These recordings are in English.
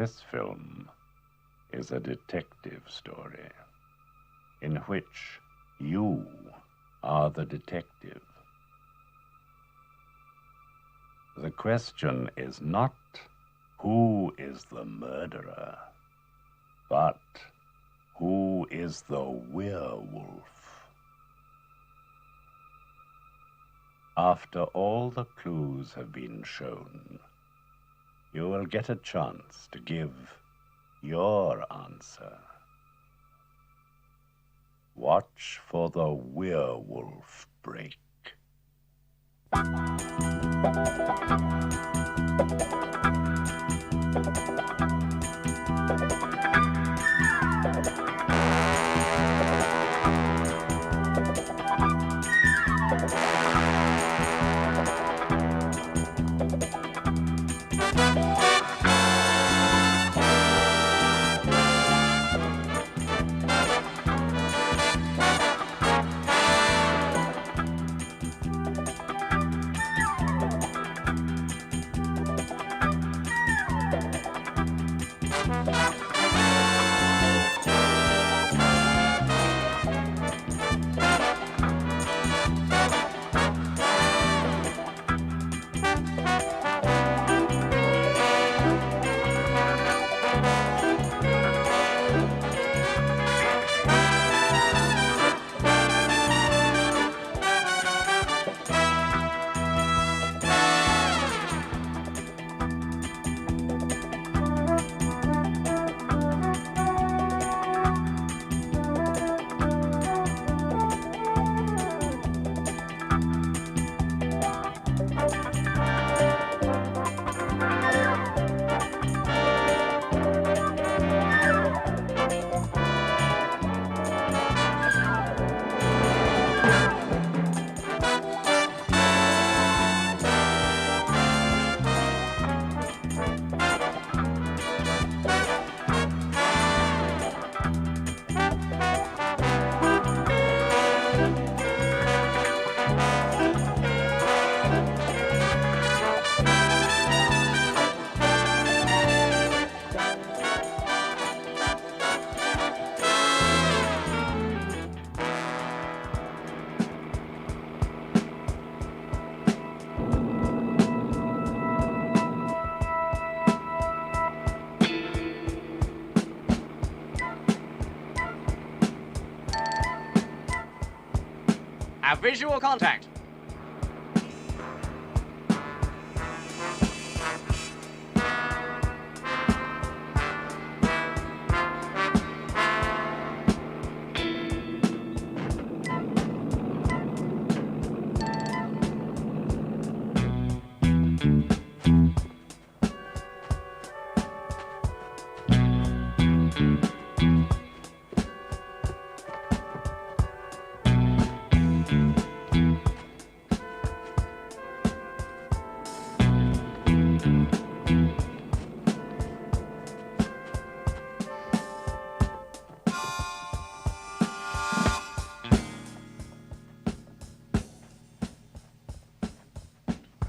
This film is a detective story in which you are the detective. The question is not who is the murderer, but who is the werewolf. After all the clues have been shown, you will get a chance to give your answer. Watch for the werewolf break. Visual contact.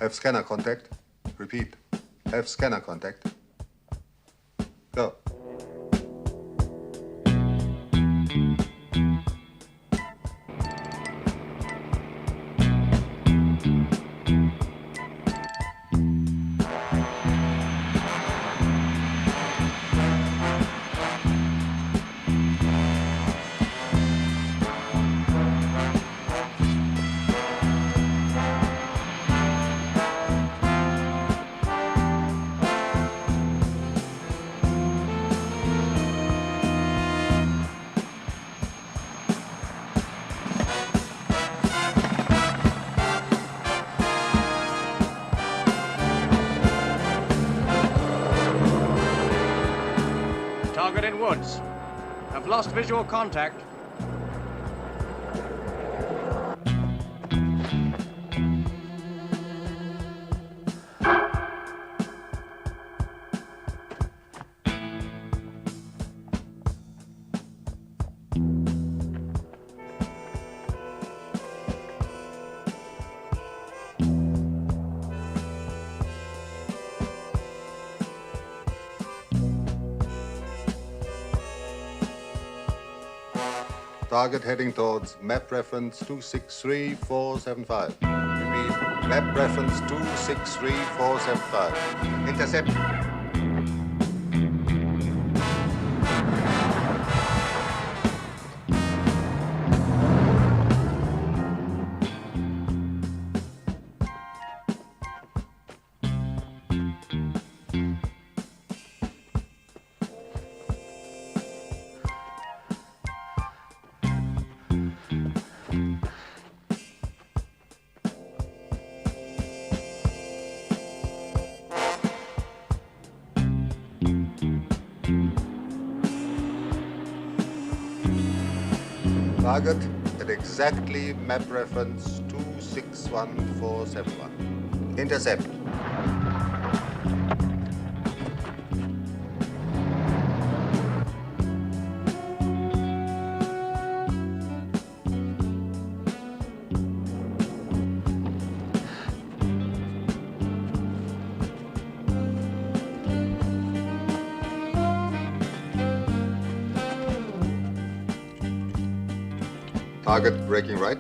Have scanner contact. Repeat. Have scanner contact. Go. Target in woods. Have lost visual contact. Target heading towards map reference 263475. Repeat, map reference 263475. Intercept. Target at exactly map reference 261471. Intercept. Target braking right.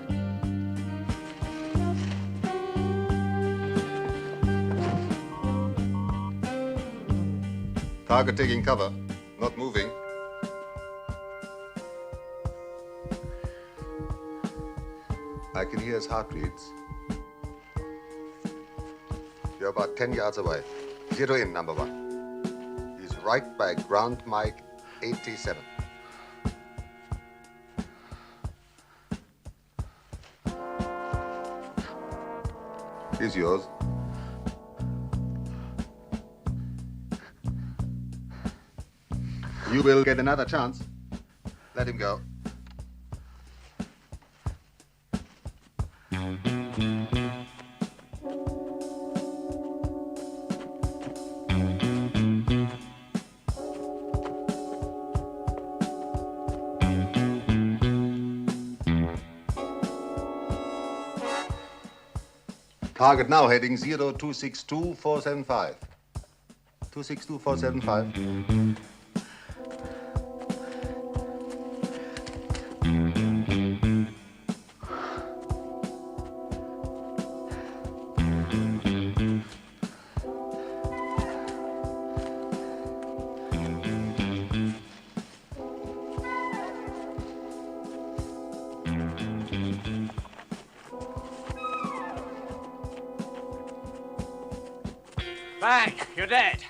Target taking cover, not moving. I can hear his heart beats. You're about 10 yards away. Zero in, number one. He's right by ground mic 87. He's yours. You will get another chance. Let him go. Target now heading 0262-475. 262-475. Bang! You're dead.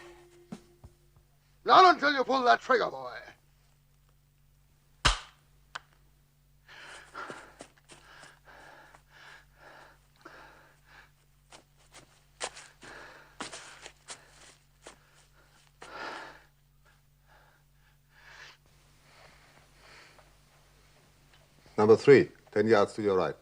Not until you pull that trigger, boy. Number 3, 10 yards to your right.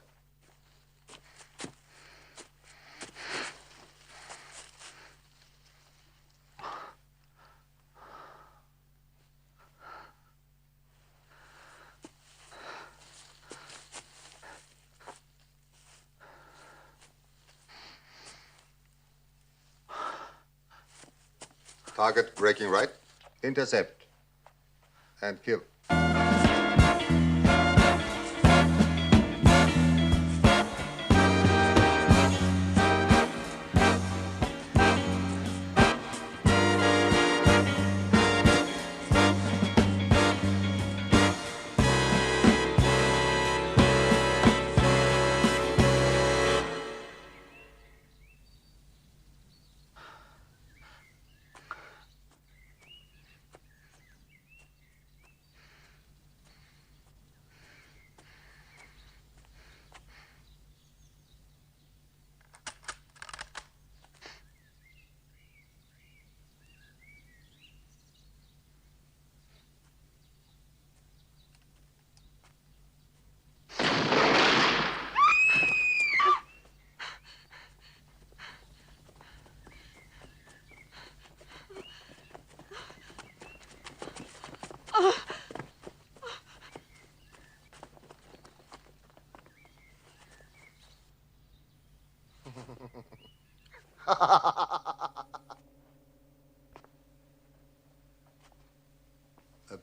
Target braking right. Intercept. And kill.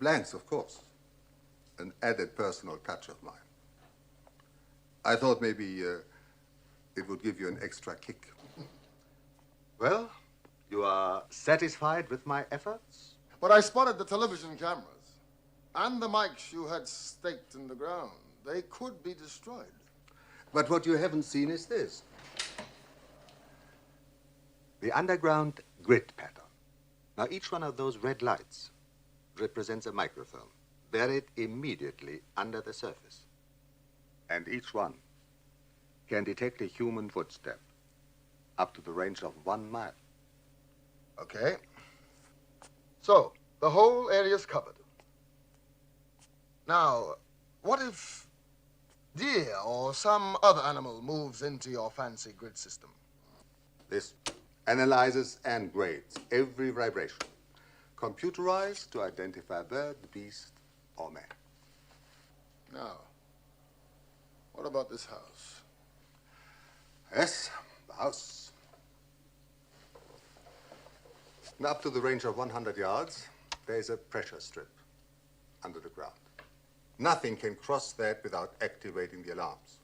Blanks, of course. an added personal touch of mine. I thought maybe it would give you an extra kick. Well, you are satisfied with my efforts? But I spotted the television cameras and the mics you had staked in the ground. They could be destroyed. But what you haven't seen is this. The underground grid pattern. Now, each one of those red lights represents a microfilm buried immediately under the surface. And each one can detect a human footstep up to the range of 1 mile. Okay. So, the whole area's covered. Now, what if deer or some other animal moves into your fancy grid system? This analyzes and grades every vibration, computerized to identify bird, beast, or man. Now, what about this house? Yes, the house. And up to the range of 100 yards, there's a pressure strip under the ground. Nothing can cross that without activating the alarms.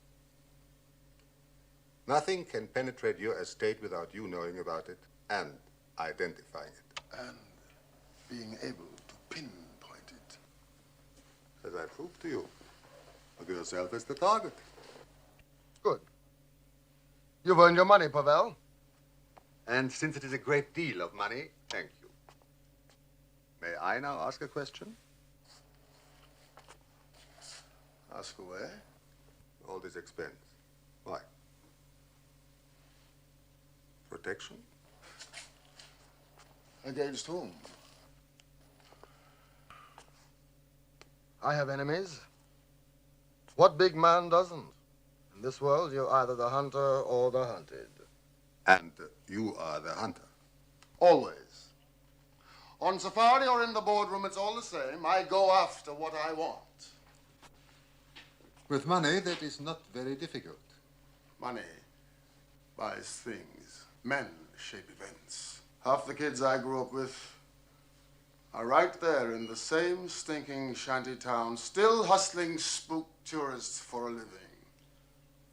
Nothing can penetrate your estate without you knowing about it and identifying it. And being able to pinpoint it. As I proved to you, with yourself as the target. Good. You've earned your money, Pavel. And since it is a great deal of money, thank you. May I now ask a question? Ask away. All this expense. Why? Protection? Against whom? I have enemies. What big man doesn't? In this world, you're either the hunter or the hunted. And you are the hunter. Always. On safari or in the boardroom, it's all the same. I go after what I want. With money, that is not very difficult. Money buys things. Men shape events. Half the kids I grew up with are right there in the same stinking shanty town, still hustling spook tourists for a living.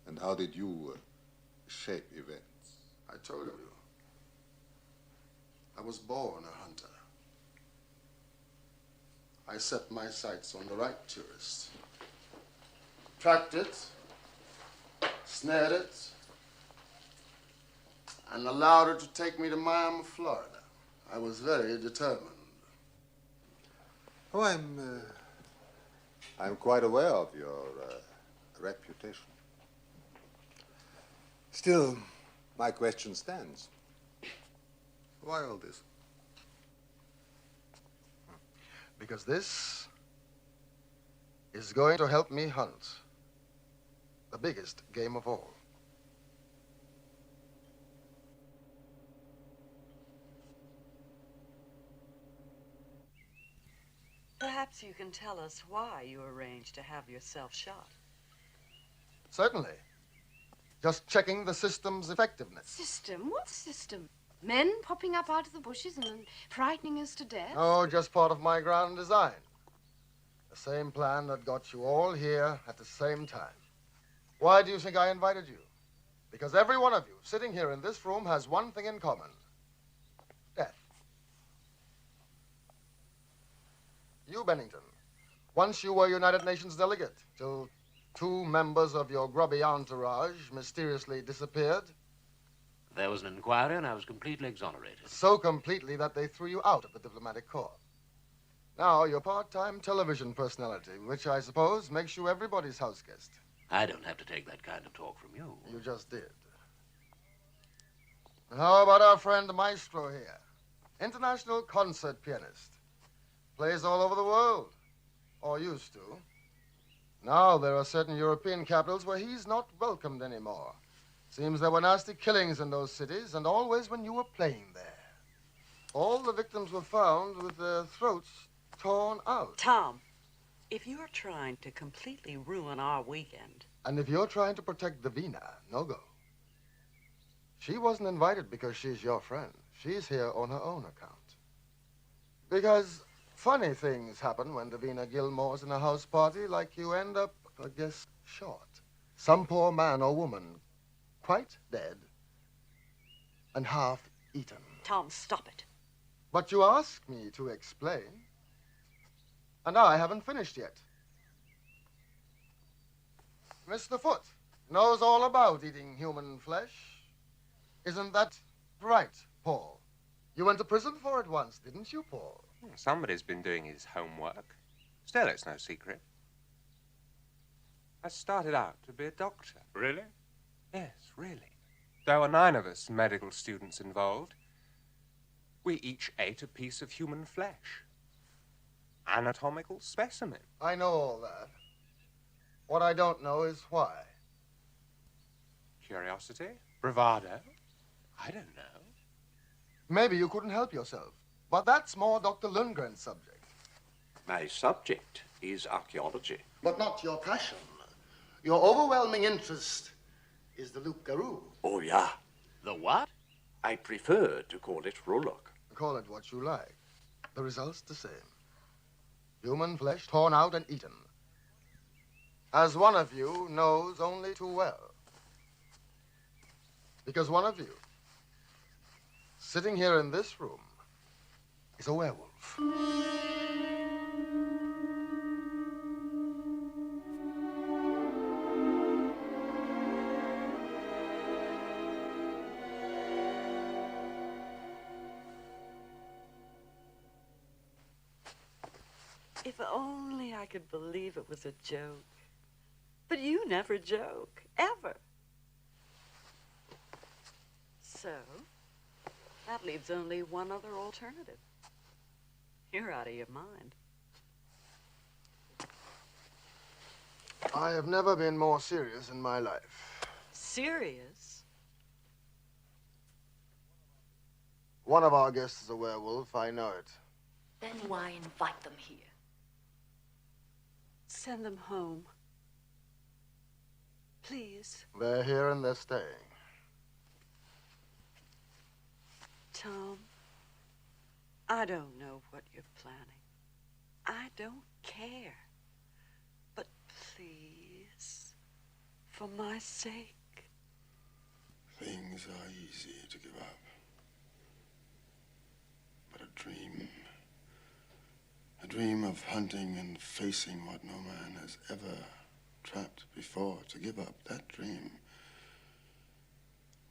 And how did you shape events? I told you. I was born a hunter. I set my sights on the right tourist. Tracked it, snared it, and allowed it to take me to Miami, Florida. I was very determined. Oh, I'm quite aware of your reputation. Still, my question stands. Why all this? Because this is going to help me hunt the biggest game of all. Perhaps you can tell us why you arranged to have yourself shot. Certainly. Just checking the system's effectiveness. System? What system? Men popping up out of the bushes and frightening us to death? Oh, just part of my grand design. The same plan that got you all here at the same time. Why do you think I invited you? Because every one of you sitting here in this room has one thing in common. Death. You, Bennington, once you were United Nations delegate, till 2 members of your grubby entourage mysteriously disappeared. There was an inquiry, and I was completely exonerated. So completely that they threw you out of the diplomatic corps. Now you're part-time television personality, which I suppose makes you everybody's house guest. I don't have to take that kind of talk from you. You just did. How about our friend Maestro here? International concert pianist. Plays all over the world. Or used to. Now there are certain European capitals where he's not welcomed anymore. Seems there were nasty killings in those cities, and always when you were playing there. All the victims were found with their throats torn out. Tom, if you're trying to completely ruin our weekend... And if you're trying to protect Davina, no go. She wasn't invited because she's your friend. She's here on her own account. Because Funny things happen when Davina Gilmore's in a house party, like you end up, I guess, shot. Some poor man or woman, quite dead, and half eaten. Tom, stop it. But you asked me to explain, and I haven't finished yet. Mr. Foote knows all about eating human flesh. Isn't that right, Paul? You went to prison for it once, didn't you, Paul? Somebody's been doing his homework. Still, it's no secret. I started out to be a doctor. Really? Yes, really. There were 9 of us medical students involved. We each ate a piece of human flesh. Anatomical specimen. I know all that. What I don't know is why. Curiosity? Bravado? I don't know. Maybe you couldn't help yourself. But that's more Dr. Lundgren's subject. My subject is archaeology. But not your passion. Your overwhelming interest is the loup-garou. Oh, yeah. The what? I prefer to call it Rolock. Call it what you like. The result's the same. Human flesh torn out and eaten. As one of you knows only too well. Because one of you, sitting here in this room, is a werewolf. If only I could believe it was a joke. But you never joke, ever. So, that leaves only one other alternative. You're out of your mind. I have never been more serious in my life. Serious? One of our guests is a werewolf, I know it. Then why invite them here? Send them home. Please. They're here and they're staying. Tom, I don't know what you're planning. I don't care. But please, for my sake. Things are easy to give up. But a dream of hunting and facing what no man has ever trapped before, to give up that dream,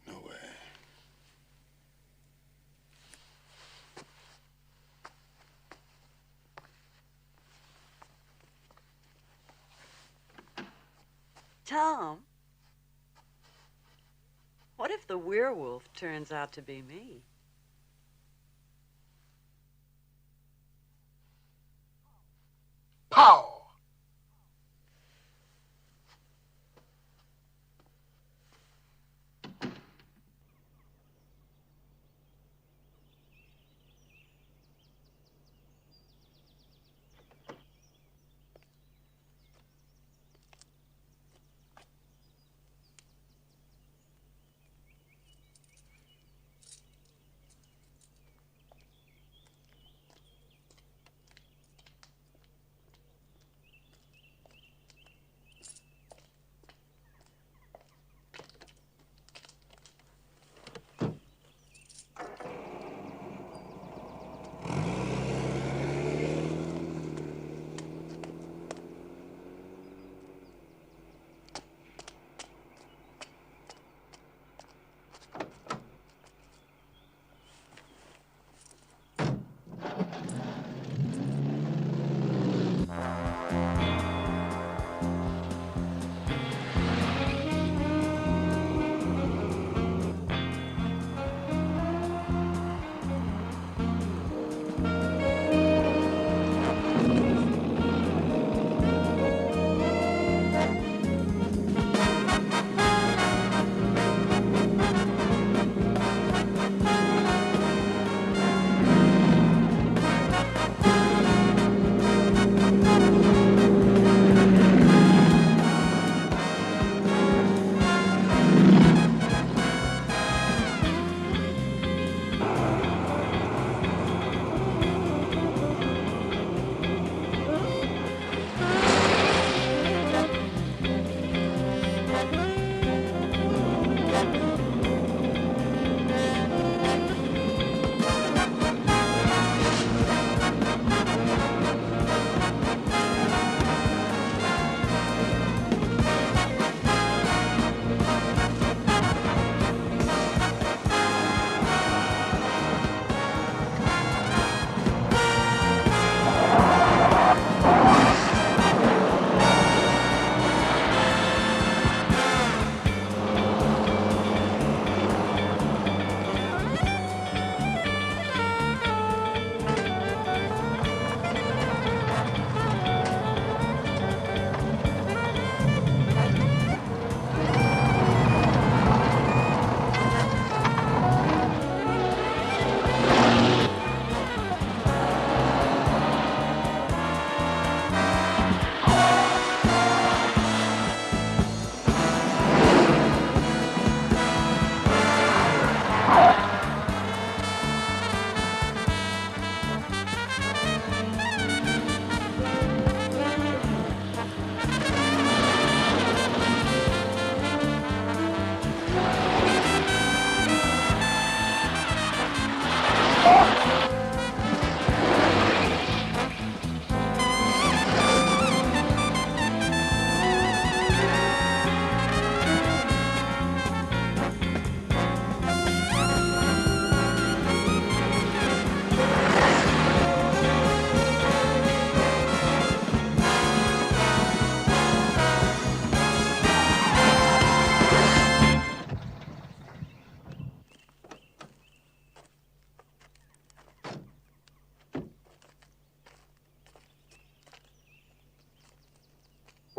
no way. Tom, what if the werewolf turns out to be me? Pow!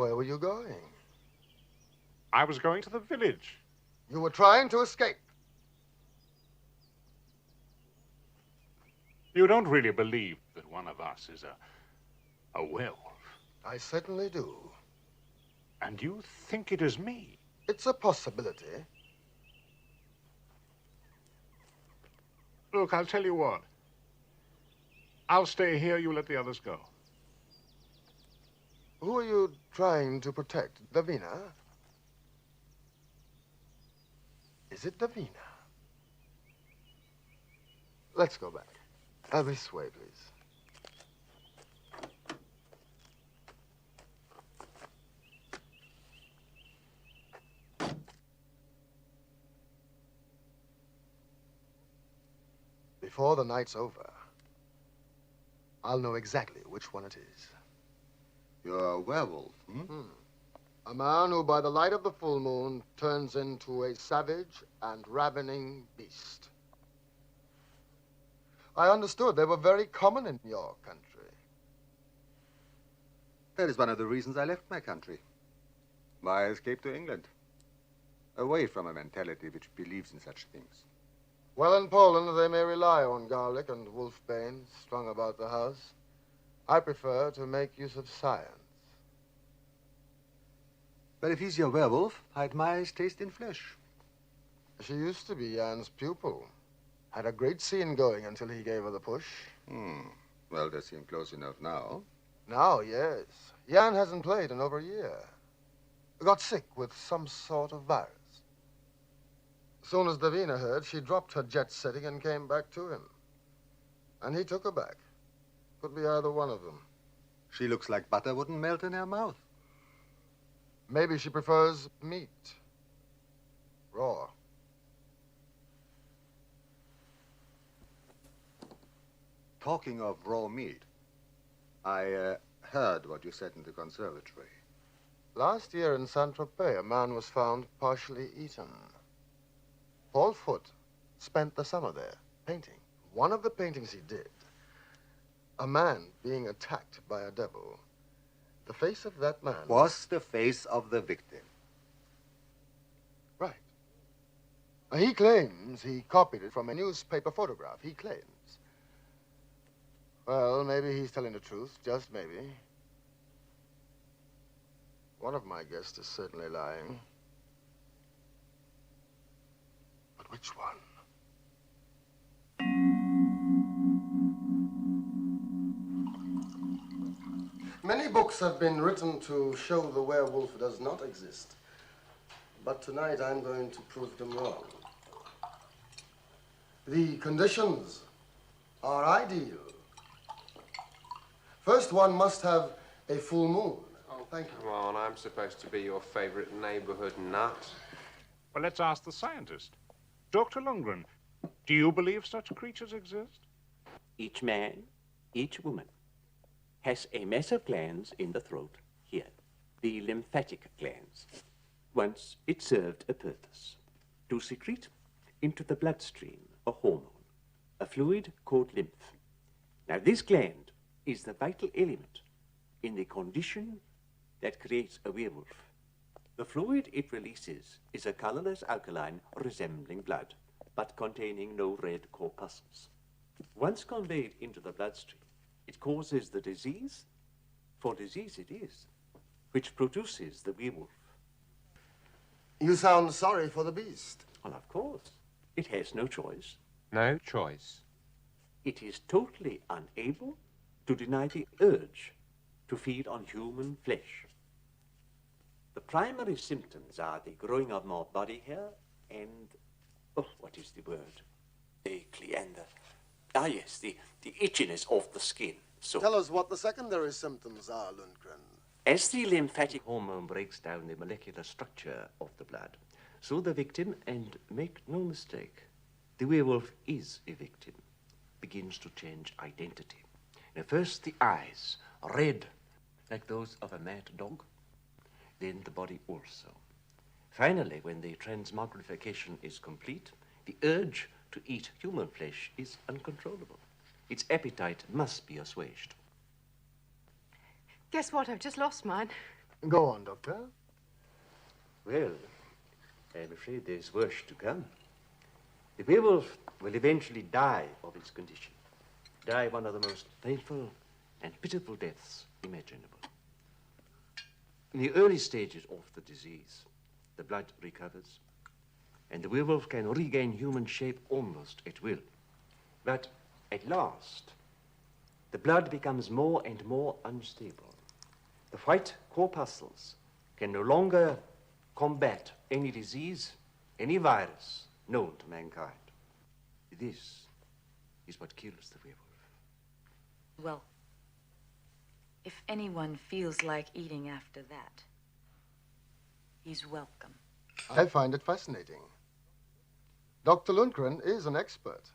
Where were you going? I was going to the village. You were trying to escape. You don't really believe that one of us is a werewolf? I certainly do. And you think it is me? It's a possibility. Look, I'll tell you what. I'll stay here, you let the others go. Who are you trying to protect? Davina? Is it Davina? Let's go back. This way, please. Before the night's over, I'll know exactly which one it is. You're a werewolf, A man who, by the light of the full moon, turns into a savage and ravening beast. I understood they were very common in your country. That is one of the reasons I left my country. Why I escaped to England. Away from a mentality which believes in such things. Well, in Poland, they may rely on garlic and wolfbane strung about the house. I prefer to make use of science. But if he's your werewolf, I admire his taste in flesh. She used to be Jan's pupil. Had a great scene going until he gave her the push. Well, they seem close enough now. Now, yes. Jan hasn't played in over a year. Got sick with some sort of virus. As soon as Davina heard, she dropped her jet setting and came back to him. And he took her back. Could be either one of them. She looks like butter wouldn't melt in her mouth. Maybe she prefers meat. Raw. Talking of raw meat, I heard what you said in the conservatory. Last year in Saint-Tropez, a man was found partially eaten. Paul Foote spent the summer there, painting. One of the paintings he did, a man being attacked by a devil. The face of that man Was the face of the victim. Right. He claims he copied it from a newspaper photograph. He claims. Well, maybe he's telling the truth, just maybe. One of my guests is certainly lying. But which one? Many books have been written to show the werewolf does not exist. But tonight I'm going to prove them wrong. The conditions are ideal. First, one must have a full moon. Oh, thank you. Come on, I'm supposed to be your favorite neighborhood nut. Well, let's ask the scientist. Dr. Lundgren, do you believe such creatures exist? Each man, each woman, has a massive glands in the throat here, the lymphatic glands. Once it served a purpose, to secrete into the bloodstream a hormone, a fluid called lymph. Now, this gland is the vital element in the condition that creates a werewolf. The fluid it releases is a colorless alkaline resembling blood, but containing no red corpuscles. Once conveyed into the bloodstream, it causes the disease, for disease it is, which produces the werewolf. You sound sorry for the beast. Well, of course. It has no choice. No choice. It is totally unable to deny the urge to feed on human flesh. The primary symptoms are the growing of more body hair and, oh, what is the word? The cleander. Ah, yes, the itchiness of the skin. So, Tell us what the secondary symptoms are, Lundgren. as the lymphatic hormone breaks down the molecular structure of the blood, so the victim, and make no mistake, the werewolf is a victim, begins to change identity. Now, first the eyes, red, like those of a mad dog, then the body also. Finally, when the transmogrification is complete, the urge to eat human flesh is uncontrollable. Its appetite must be assuaged. Guess what? I've just lost mine. Go on, Doctor. Well, I'm afraid there's worse to come. The werewolf will eventually die of its condition. Die one of the most painful and pitiful deaths imaginable. In the early stages of the disease, the blood recovers, and the werewolf can regain human shape almost at will. But at last, the blood becomes more and more unstable. The white corpuscles can no longer combat any disease, any virus known to mankind. This is what kills the werewolf. Well, if anyone feels like eating after that, he's welcome. I find it fascinating. Dr. Lundgren is an expert.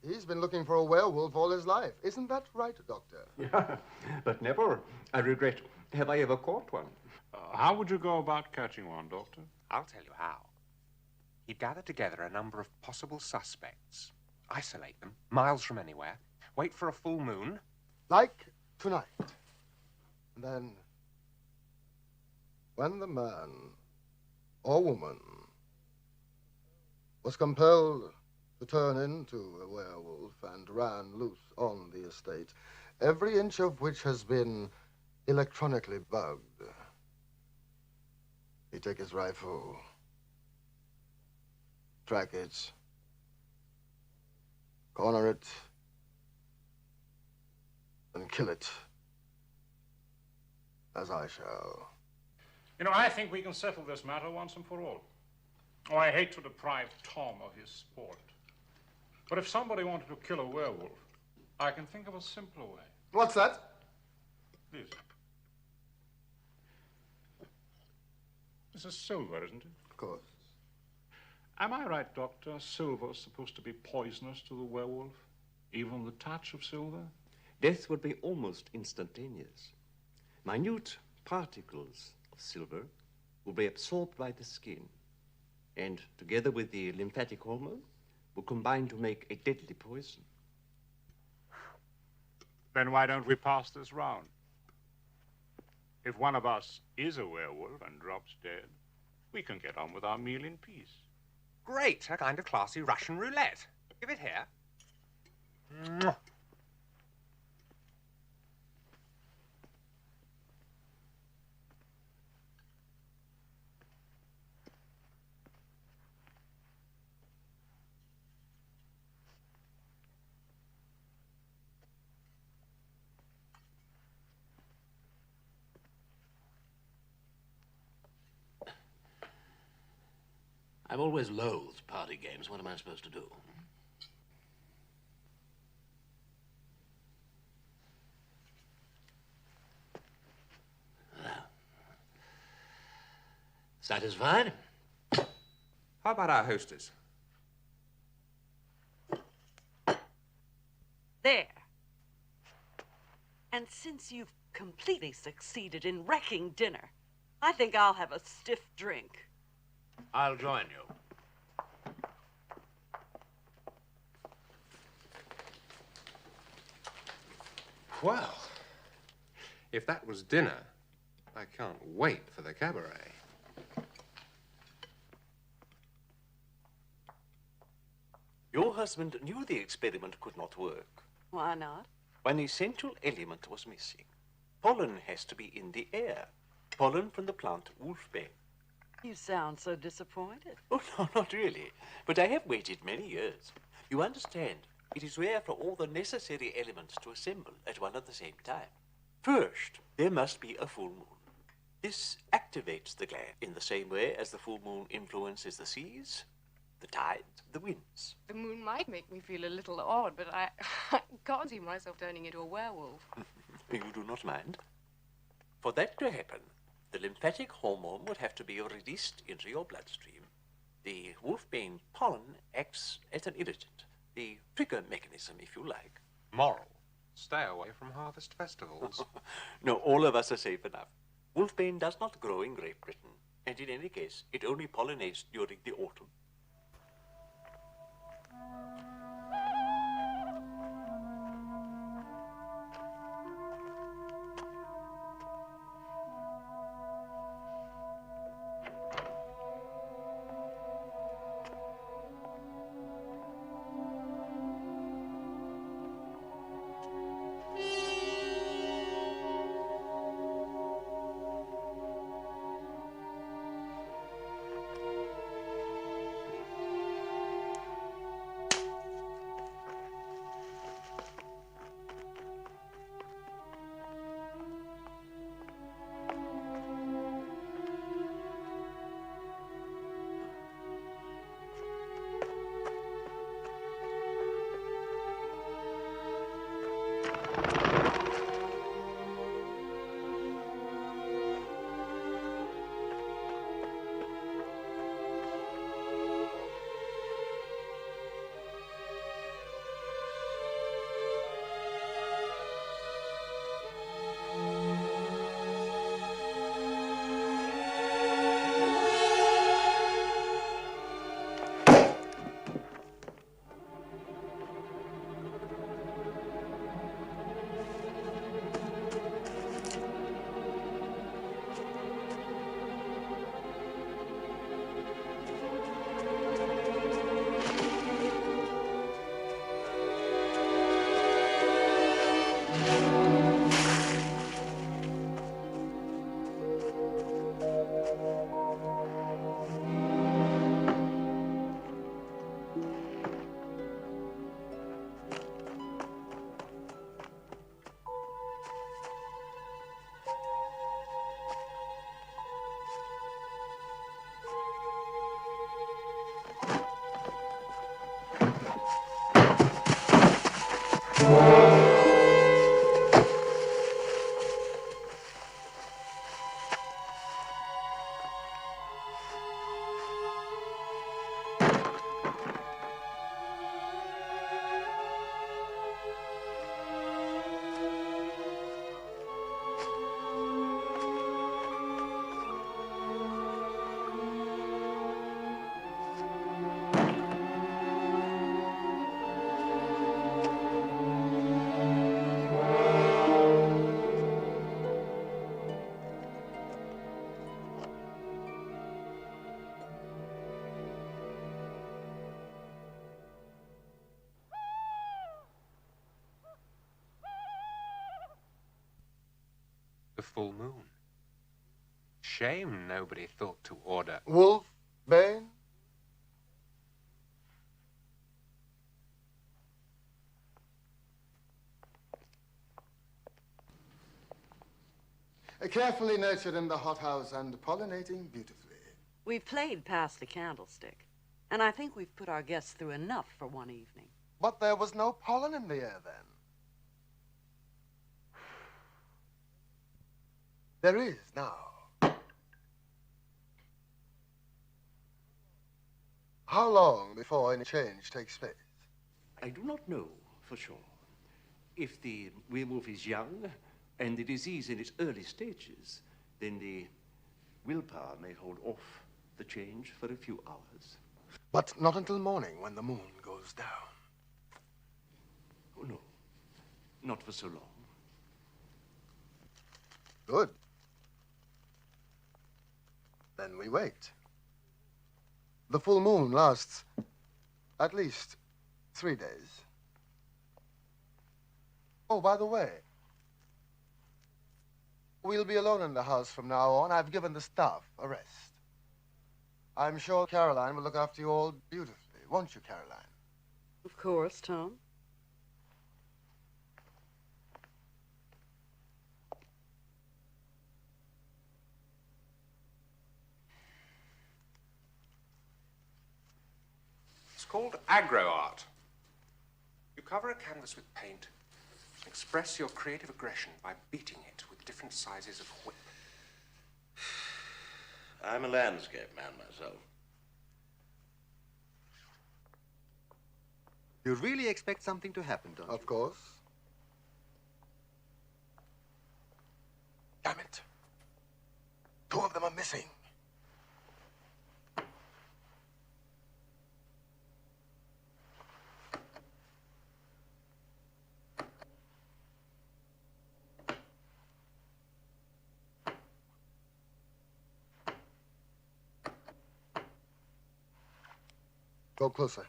He's been looking for a werewolf all his life. Isn't that right, Doctor? Yeah, but never, I regret, have I ever caught one. How would you go about catching one, Doctor? I'll tell you how. He'd gather together a number of possible suspects, isolate them, miles from anywhere, wait for a full moon. Like tonight. And then, when the man or woman was compelled to turn into a werewolf and ran loose on the estate, every inch of which has been electronically bugged, he'd take his rifle, track it, corner it, and kill it, as I shall. You know, I think we can settle this matter once and for all. Oh, I hate to deprive Tom of his sport. But if somebody wanted to kill a werewolf, I can think of a simpler way. What's that? This. This is silver, isn't it? Of course. Am I right, Doctor? Silver's supposed to be poisonous to the werewolf? Even the touch of silver? Death would be almost instantaneous. Minute particles of silver will be absorbed by the skin, and together with the lymphatic hormone, will combine to make a deadly poison. Then why don't we pass this round? If one of us is a werewolf and drops dead, we can get on with our meal in peace. Great, a kind of classy Russian roulette. Give it here. Mwah. I've always loathed party games. What am I supposed to do? Well, satisfied? How about our hostess? There. And since you've completely succeeded in wrecking dinner, I think I'll have a stiff drink. I'll join you. Well, if that was dinner, I can't wait for the cabaret. Your husband knew the experiment could not work. Why not? An essential element was missing. Pollen has to be in the air. Pollen from the plant wolfbane. You sound so disappointed. Oh, no, not really. But I have waited many years. You understand, it is rare for all the necessary elements to assemble at one and the same time. First, there must be a full moon. This activates the gland in the same way as the full moon influences the seas, the tides, the winds. The moon might make me feel a little odd, but I can't see myself turning into a werewolf. You do not mind? For that to happen, the lymphatic hormone would have to be released into your bloodstream. The wolfbane pollen acts as an irritant, the trigger mechanism, if you like. Moral. Stay away from harvest festivals. No, all of us are safe enough. Wolfbane does not grow in Great Britain, and in any case, it only pollinates during the autumn. full moon. Shame nobody thought to order. Wolf, Bane? Carefully nurtured in the hothouse and pollinating beautifully. We've played past the candlestick, and I think we've put our guests through enough for one evening. But there was no pollen in the air then. There is now. How long before any change takes place? I do not know for sure. If the werewolf is young and the disease in its early stages, then the willpower may hold off the change for a few hours. But not until morning when the moon goes down. Oh, no. Not for so long. Good. Then we wait. The full moon lasts at least 3 days. Oh, by the way, we'll be alone in the house from now on. I've given the staff a rest. I'm sure Caroline will look after you all beautifully, won't you, Caroline? Of course, Tom. It's called aggro art. You cover a canvas with paint, express your creative aggression by beating it with different sizes of whip. I'm a landscape man myself. You really expect something to happen, don't you? Of course. Damn it. 2 of them are missing. Go closer.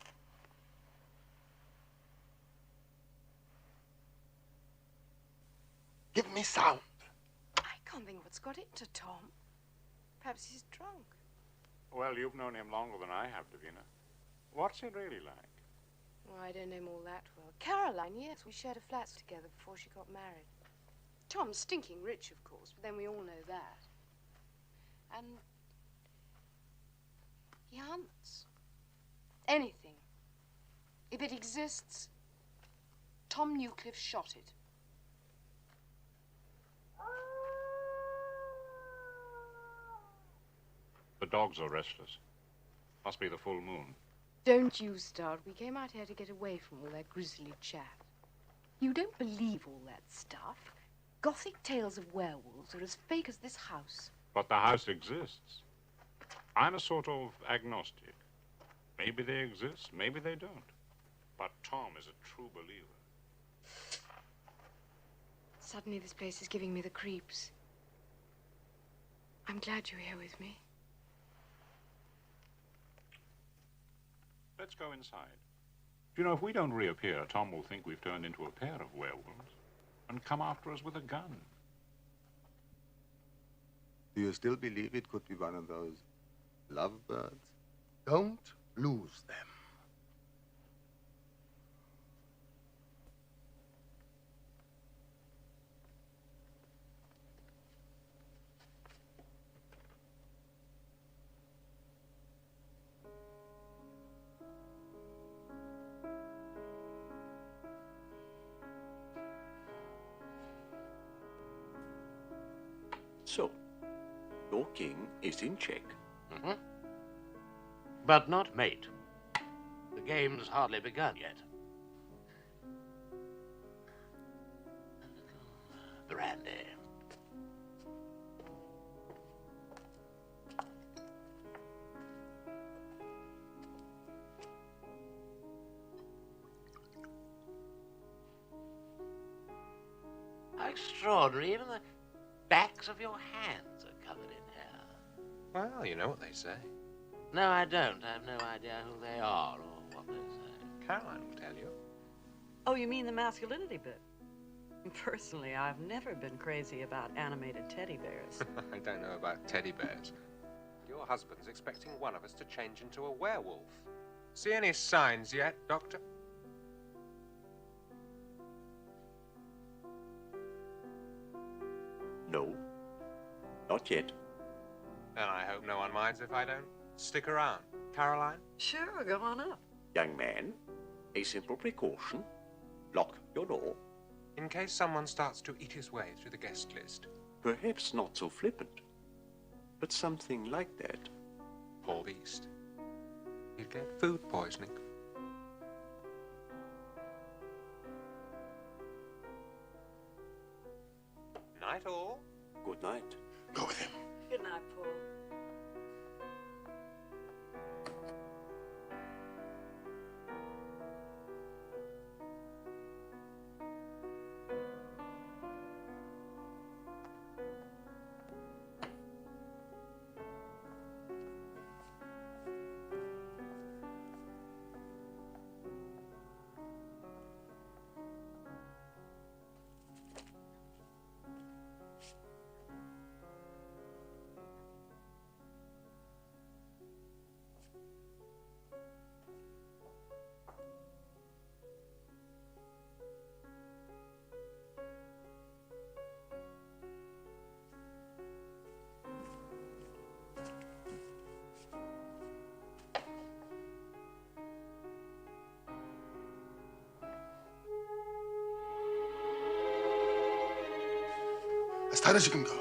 Give me sound. I can't think what's got into Tom. Perhaps he's drunk. Well, you've known him longer than I have, Davina. What's he really like? Oh, I don't know him all that well. Caroline, yes, we shared a flat together before she got married. Tom's stinking rich, of course, but then we all know that. And he hunts. Anything. If it exists, Tom Newcliffe shot it. The dogs are restless. Must be the full moon. Don't you start. We came out here to get away from all that grisly chat. You don't believe all that stuff. Gothic tales of werewolves are as fake as this house. But the house exists. I'm a sort of agnostic. Maybe they exist, maybe they don't. But Tom is a true believer. Suddenly this place is giving me the creeps. I'm glad you're here with me. Let's go inside. You know, if we don't reappear, Tom will think we've turned into a pair of werewolves and come after us with a gun. Do you still believe it could be one of those lovebirds? Don't lose them. So, your king is in check. Mm-hmm. But not mate. The game's hardly begun yet. Brandy. How extraordinary. Even the backs of your hands are covered in hair. Well, you know what they say. No, I don't. I have no idea who they are or what they say. Caroline will tell you. Oh, you mean the masculinity bit? Personally, I've never been crazy about animated teddy bears. I don't know about teddy bears. Your husband's expecting one of us to change into a werewolf. See any signs yet, Doctor? No, not yet. Then I hope no one minds if I don't stick around. Caroline? Sure, go on up. Young man, a simple precaution. Lock your door. In case someone starts to eat his way through the guest list. Perhaps not so flippant, but something like that. Poor beast. He'd get food poisoning. Night all. Good night. Go with him. Good night, Paul. As tight as you can go.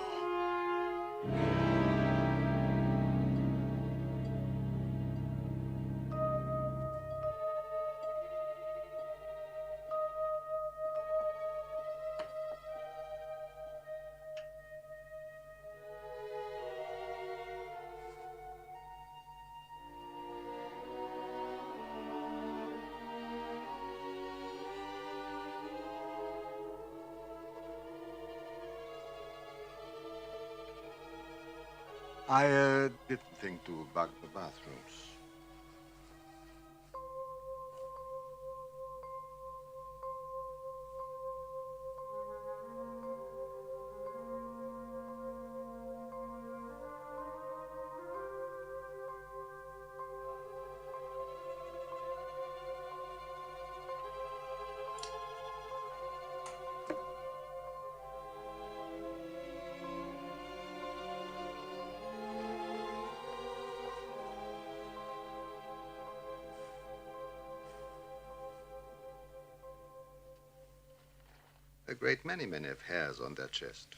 I didn't think to bug the bathrooms. A great many men have hairs on their chest.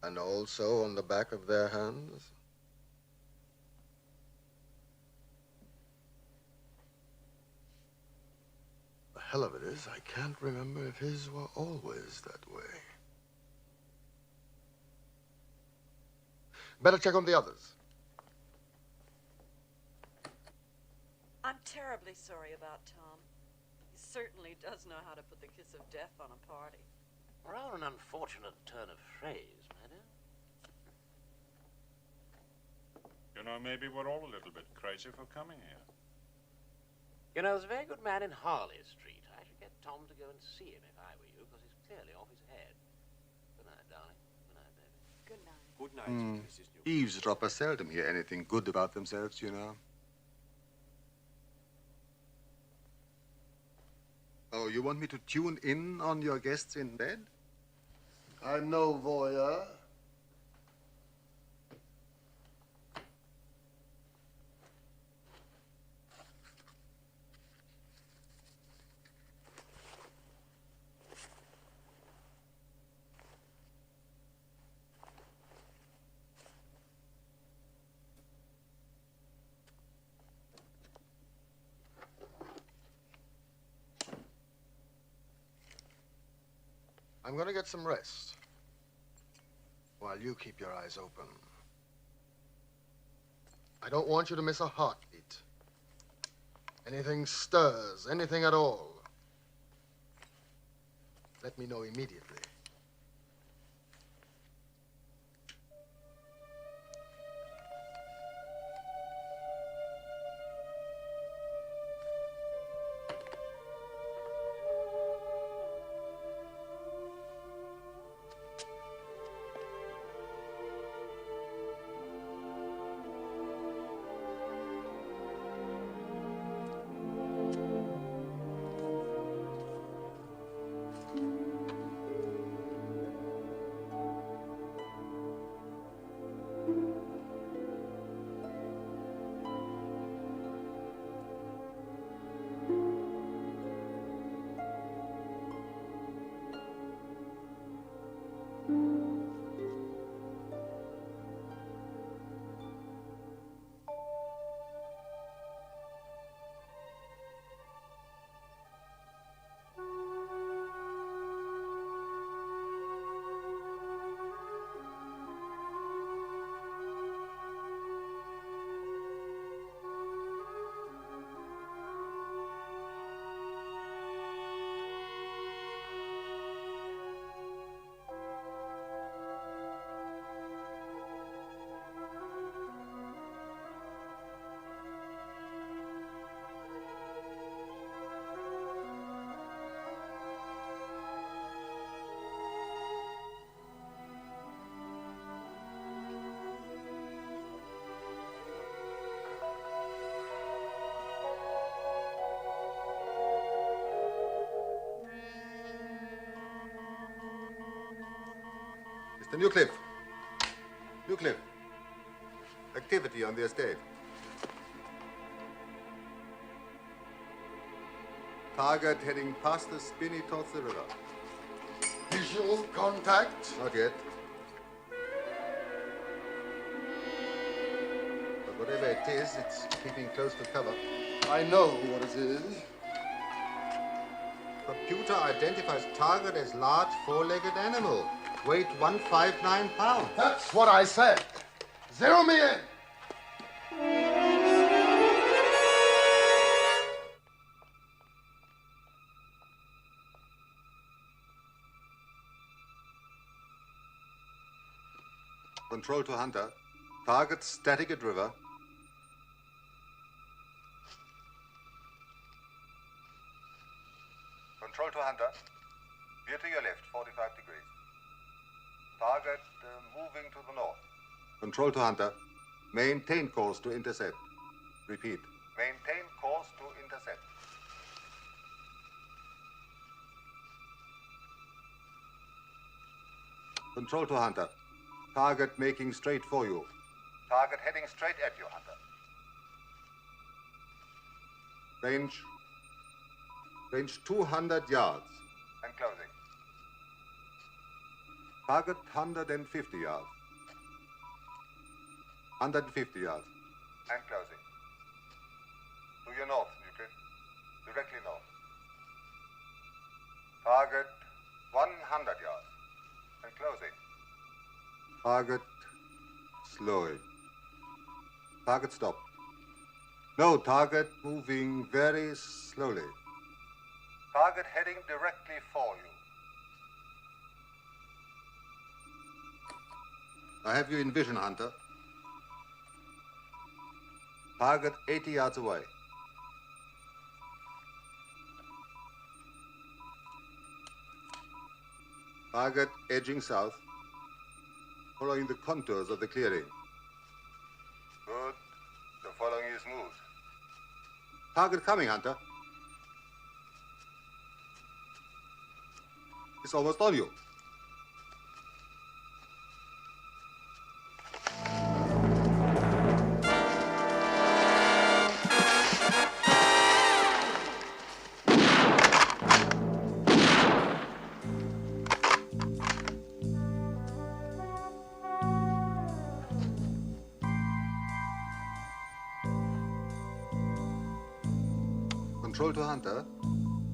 And also on the back of their hands. The hell of it is, I can't remember if his were always that way. Better check on the others. I'm terribly sorry about Tom. He certainly does know how to put the kiss of death on a party. Rather an unfortunate turn of phrase, madam. You know, maybe we're all a little bit crazy for coming here. You know, there's a very good man in Harley Street. I should get Tom to go and see him if I were you, because he's clearly off his head. Good night, darling. Good night, baby. Good night. Good night, Mrs. Newcliffe. Eavesdroppers seldom hear anything good about themselves, you know. Oh, you want me to tune in on your guests in bed? I'm no voyeur. I'm going to get some rest while you keep your eyes open. I don't want you to miss a heartbeat. Anything stirs, anything at all, let me know immediately. Mr. Newcliffe. Newcliffe. Activity on the estate. Target heading past the spinney towards the river. Visual contact? Not yet. But whatever it is, it's keeping close to cover. I know what it is. Computer identifies target as large four-legged animal. Weight 159 pounds. That's what I said. Zero me in. Control to Hunter. Target static at river. Control to Hunter. Veer to your left, 45 degrees. Target moving to the north. Control to Hunter. Maintain course to intercept. Repeat. Maintain course to intercept. Control to Hunter. Target making straight for you. Target heading straight at you, Hunter. Range 200 yards and closing. Target 150 yards. 150 yards and closing. To your north, Newcliffe. Directly north. Target 100 yards and closing. Target slowing. Target stop. No, target moving very slowly. Target heading directly for you. I have you in vision, Hunter. Target 80 yards away. Target edging south, following the contours of the clearing. Good. The following is smooth. Target coming, Hunter. It's almost on you. Control to Hunter.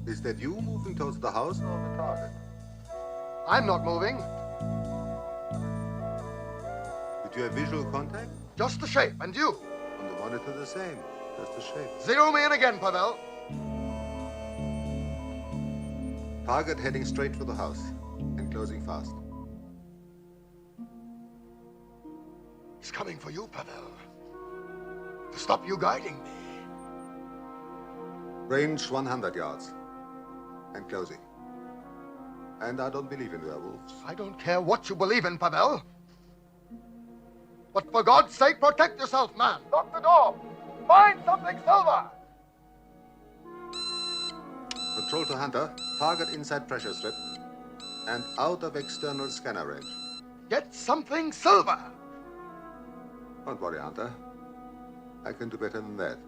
Is that you moving towards the house or the target? I'm not moving. Did you have visual contact? Just the shape, and you? On the monitor, the same. Just the shape. Zero me in again, Pavel. Target heading straight for the house and closing fast. He's coming for you, Pavel. To stop you guiding me. Range 100 yards and closing. And I don't believe in werewolves. I don't care what you believe in, Pavel. But for God's sake, protect yourself, man. Lock the door. Find something silver. Control to Hunter. Target inside pressure strip and out of external scanner range. Get something silver. Don't worry, Hunter. I can do better than that.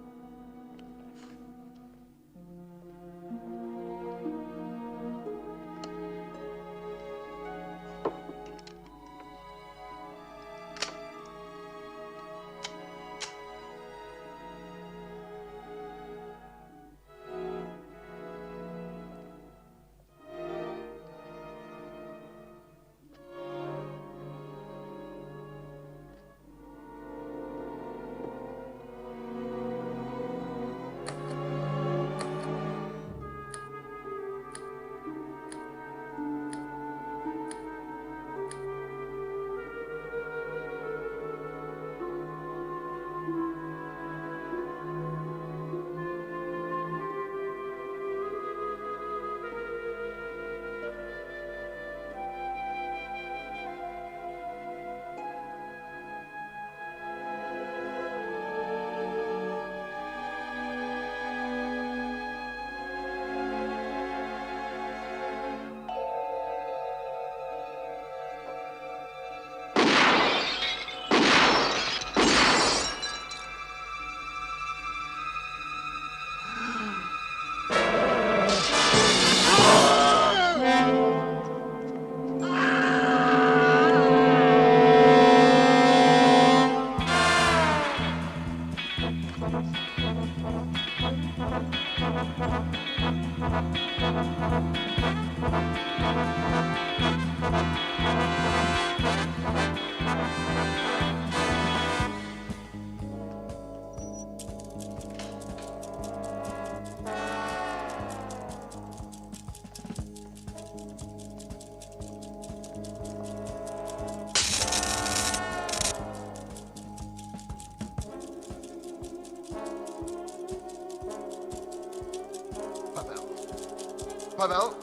Pavel.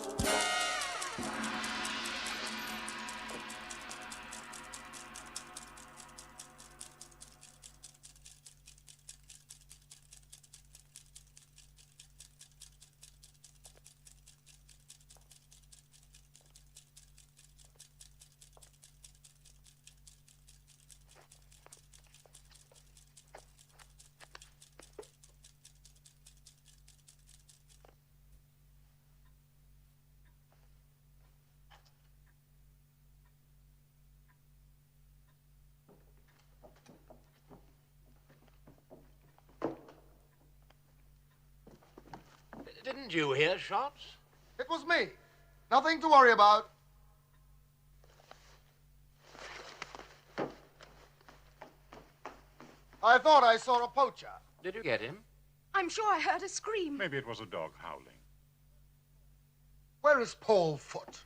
Didn't you hear shots? It was me. Nothing to worry about. I thought I saw a poacher. Did you get him? I'm sure I heard a scream. Maybe it was a dog howling. Where is Paul Foot?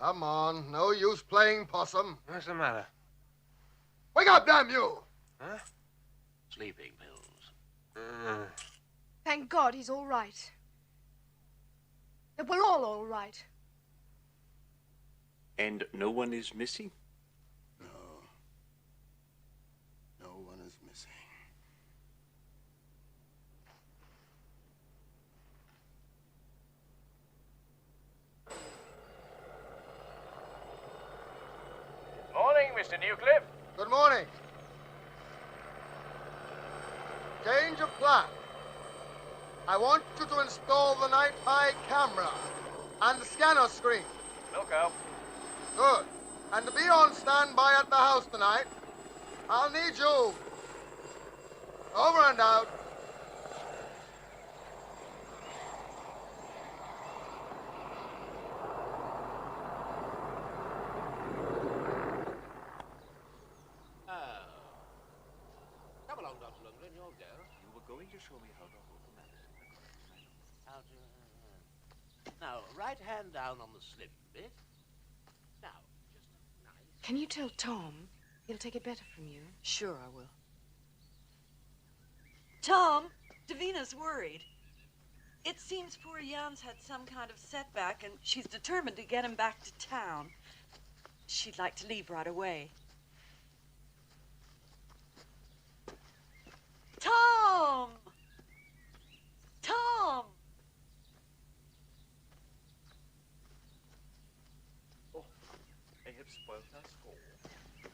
Come on, no use playing possum. What's the matter? Wake up, damn you! Huh? Sleeping pills. Thank God he's all right. That we're all right. And no one is missing? No. No one is missing. Morning, Mr. Newcliffe. Good morning. Change of plan. I want you to install the night eye camera and the scanner screen. Look out. Good. And to be on standby at the house tonight, I'll need you. Over and out. Come along, Dr. Lundgren, you'll go. You were going to show me how to hold the medicine. How to... Now, right hand down on the slim bit. Now, just nice. Can you tell Tom? He'll take it better from you. Sure, I will. Tom, Davina's worried. It seems poor Jan's had some kind of setback, and she's determined to get him back to town. She'd like to leave right away. Tom! Tom! Oh, I have spoiled our score. No.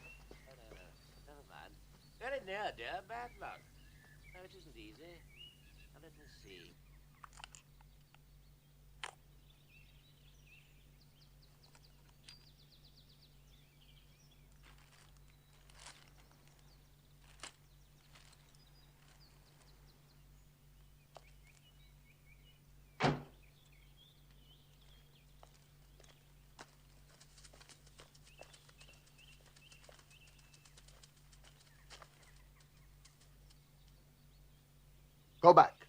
Never mind. Very near, dear. Bad luck. No, it isn't easy. Now, let me see. Go back.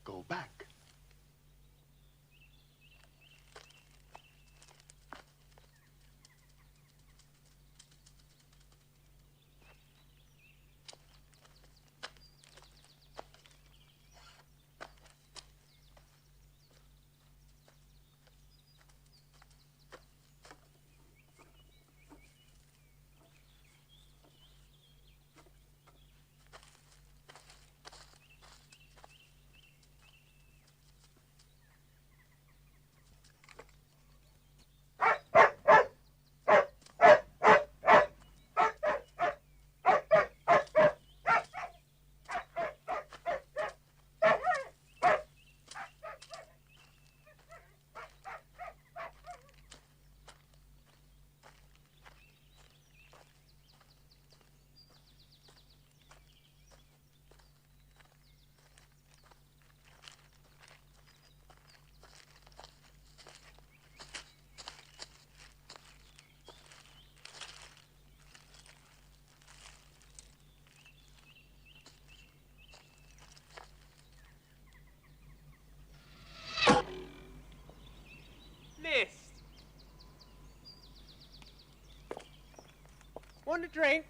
Go back. Want a drink?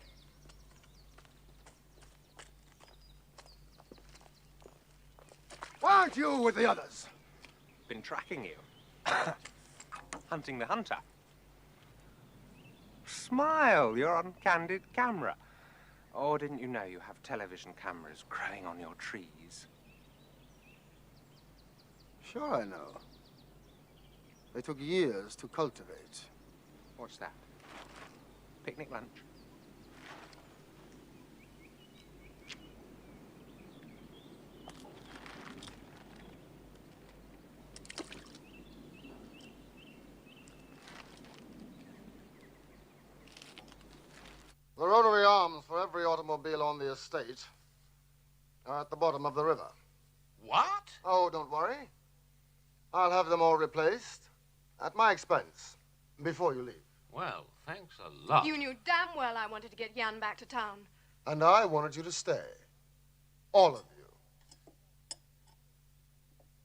Why aren't you with the others? Been tracking you. Hunting the hunter. Smile, you're on candid camera. Oh, didn't you know you have television cameras growing on your trees? Sure I know. They took years to cultivate. What's that? Picnic lunch? The rotary arms for every automobile on the estate are at the bottom of the river. What? Oh, don't worry. I'll have them all replaced at my expense before you leave. Well, thanks a lot. You knew damn well I wanted to get Jan back to town. And I wanted you to stay. All of you.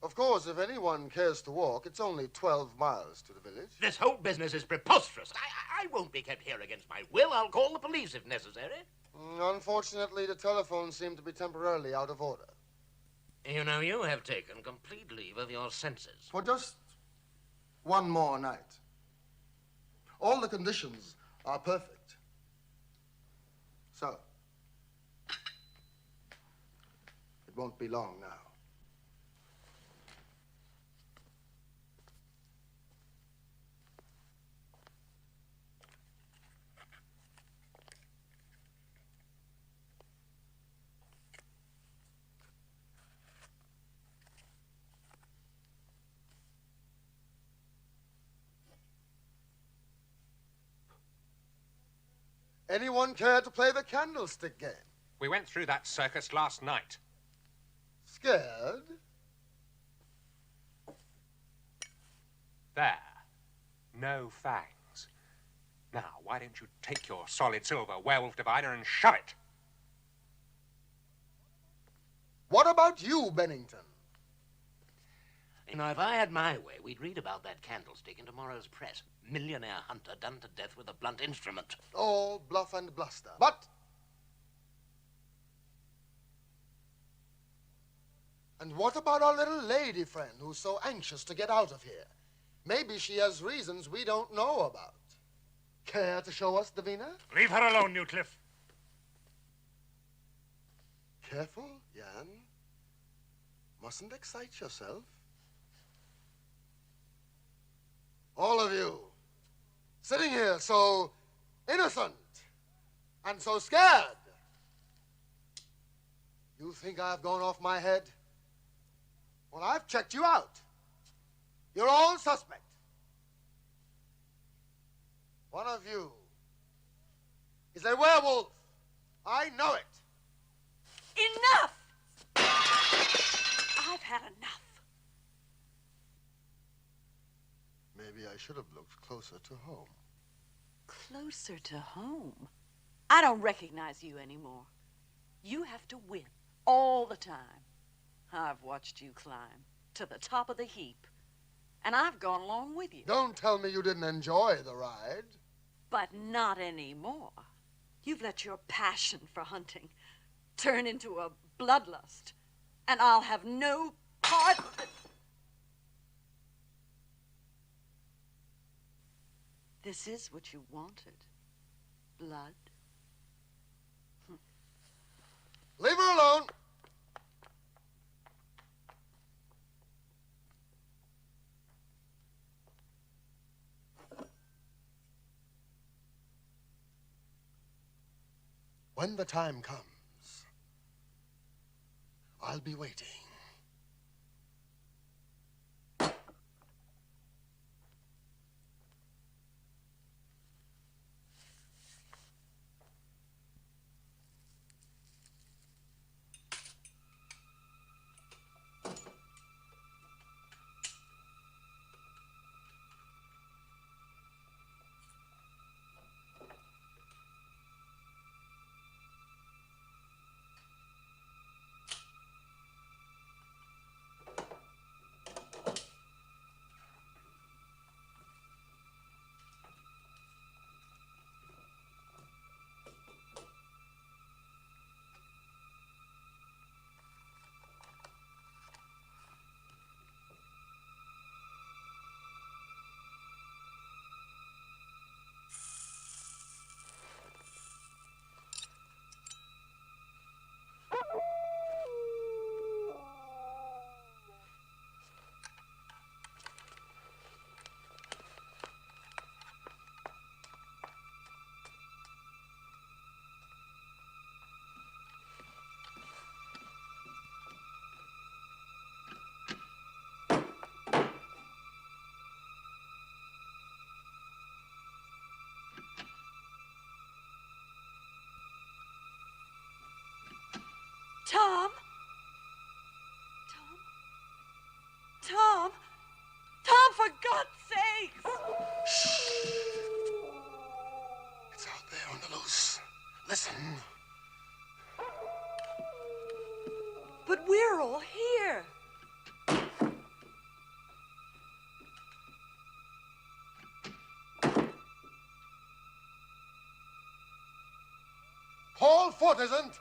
Of course, if anyone cares to walk, it's only 12 miles to the village. This whole business is preposterous. I won't be kept here against my will. I'll call the police if necessary. Unfortunately, the telephone seemed to be temporarily out of order. You know, you have taken complete leave of your senses. For just one more night. All the conditions are perfect. So, it won't be long now. Anyone care to play the candlestick game? We went through that circus last night. Scared? There. No fangs. Now, why don't you take your solid silver werewolf divider and shove it? What about you, Bennington? You know, if I had my way, we'd read about that candlestick in tomorrow's press. Millionaire hunter done to death with a blunt instrument. All bluff and bluster. But... And what about our little lady friend who's so anxious to get out of here? Maybe she has reasons we don't know about. Care to show us, Davina? Leave her alone, Newcliffe. Careful, Jan. Mustn't excite yourself. All of you, sitting here so innocent and so scared. You think I've gone off my head? Well, I've checked you out. You're all suspect. One of you is a werewolf. I know it. Enough! I've had enough. Maybe I should have looked closer to home. Closer to home? I don't recognize you anymore. You have to win all the time. I've watched you climb to the top of the heap, and I've gone along with you. Don't tell me you didn't enjoy the ride. But not anymore. You've let your passion for hunting turn into a bloodlust, and I'll have no part of it. This is what you wanted. Blood. Leave her alone. When the time comes, I'll be waiting. Listen. But we're all here. Paul Foot isn't.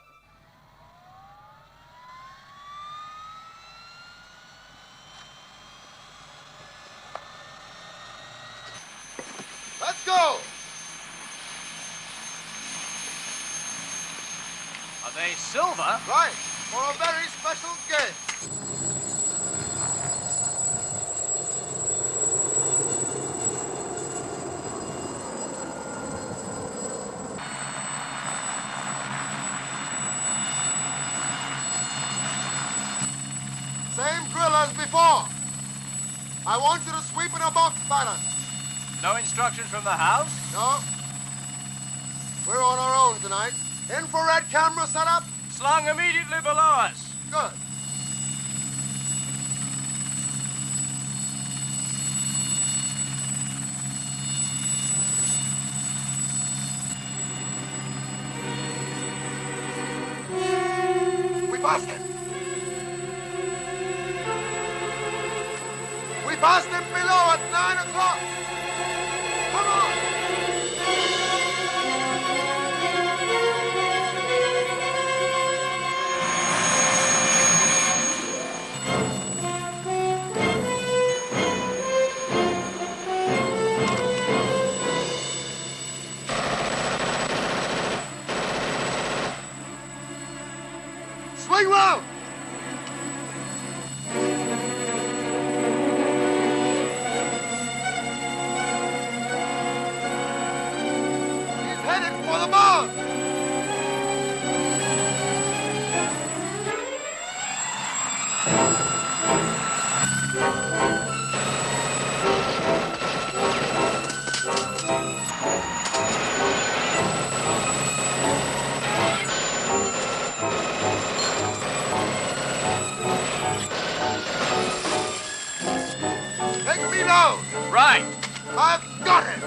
Let's go. Are they silver? Right, for a very special gift. Same drill as before. I want you to sweep in a box pattern. No instructions from the house? No. We're on our own tonight. Infrared camera set up? Slung immediately below us. Good. We passed him. We passed him below at 9 o'clock. Come on. Swing round! He's headed for the barn! Take me down! Right. I've got it!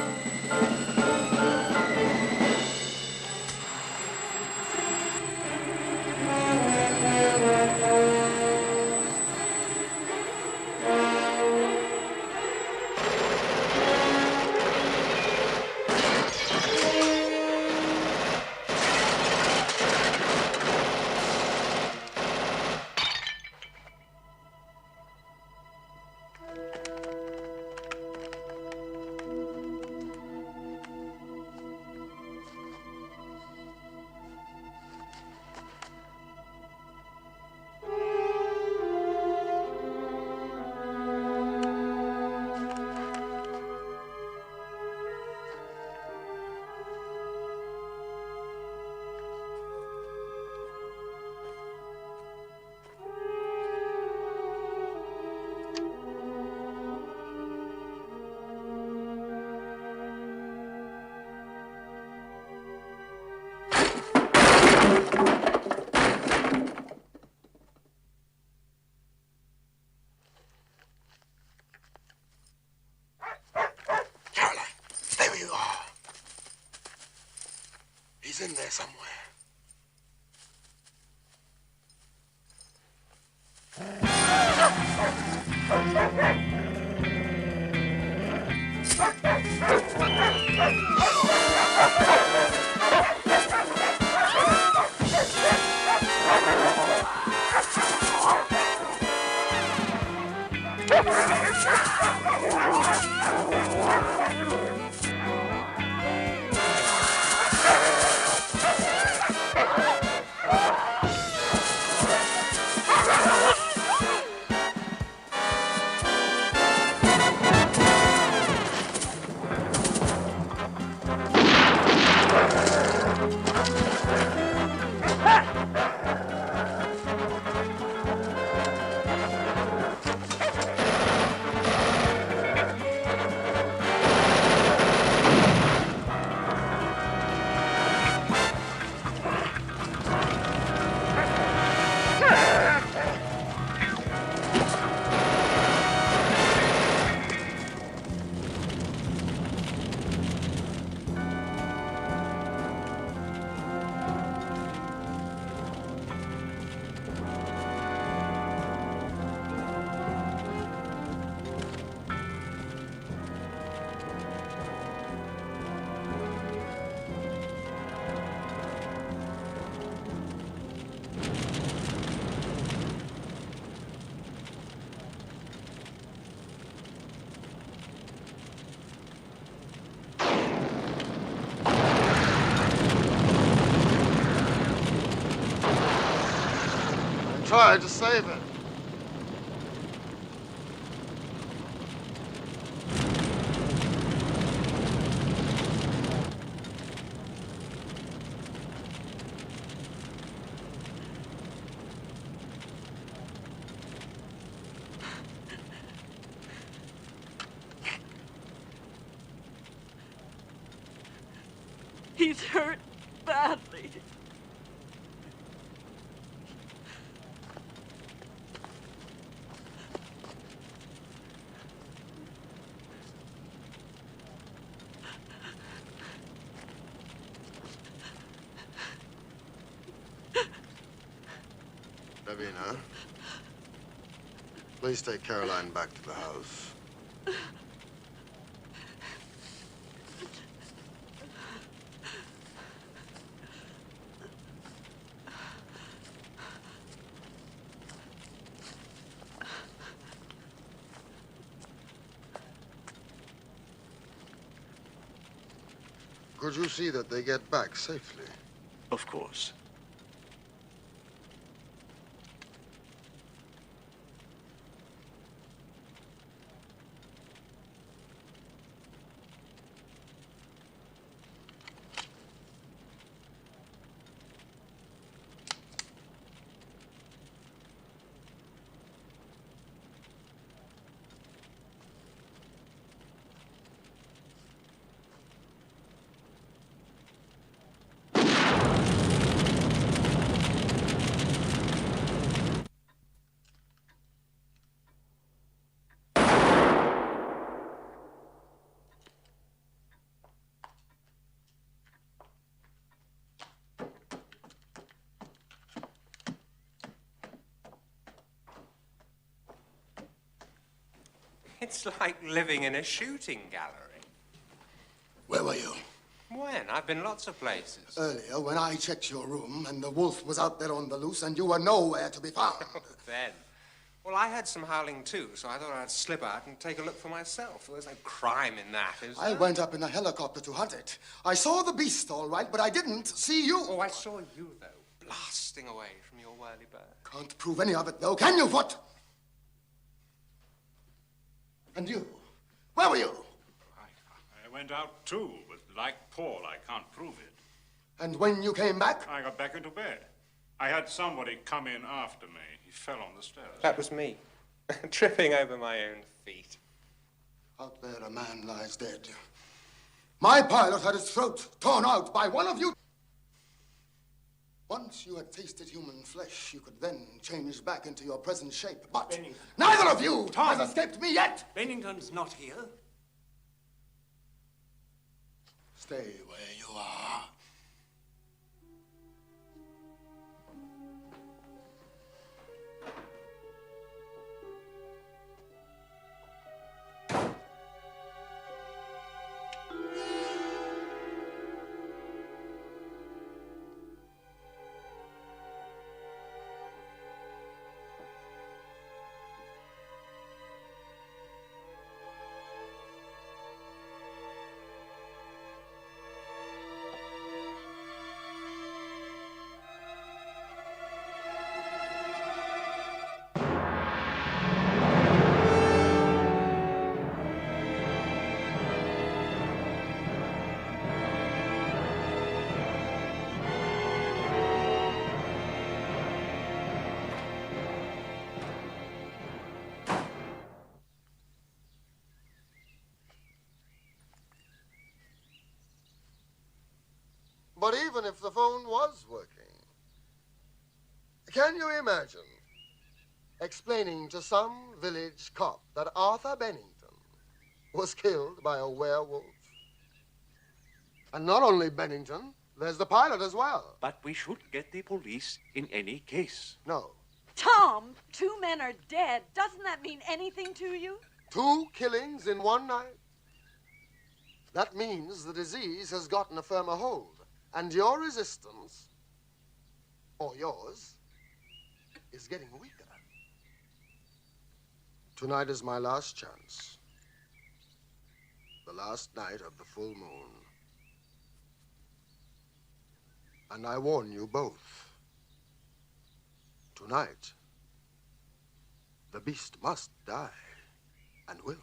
He's in there somewhere. tried to save it. He's hurt badly. Davina, please take Caroline back to the house. Could you see that they get back safely? Of course. It's like living in a shooting gallery. Where were you? When? I've been lots of places. Earlier, when I checked your room, and the wolf was out there on the loose, and you were nowhere to be found. Then. Well, I heard some howling too, so I thought I'd slip out and take a look for myself. There's no crime in that, is there? I went up in a helicopter to hunt it. I saw the beast, all right, but I didn't see you. Oh, I saw you, though, blasting away from your whirly-bird. Can't prove any of it, though, can you, Foot? And you? Where were you? I went out too, but like Paul, I can't prove it. And when you came back? I got back into bed. I had somebody come in after me. He fell on the stairs. That was me, tripping over my own feet. Out there, a man lies dead. My pilot had his throat torn out by one of you. Once you had tasted human flesh, you could then change back into your present shape. But Bennington. neither of you Tom. has escaped me yet. Bennington's not here. Stay where you are. But even if the phone was working, can you imagine explaining to some village cop that Arthur Bennington was killed by a werewolf? And not only Bennington, there's the pilot as well. But we should get the police in any case. No. Tom, 2 men are dead. Doesn't that mean anything to you? 2 killings in one night? That means the disease has gotten a firmer hold. And your resistance, or yours, is getting weaker. Tonight is my last chance. The last night of the full moon. And I warn you both. Tonight The beast must die, and will.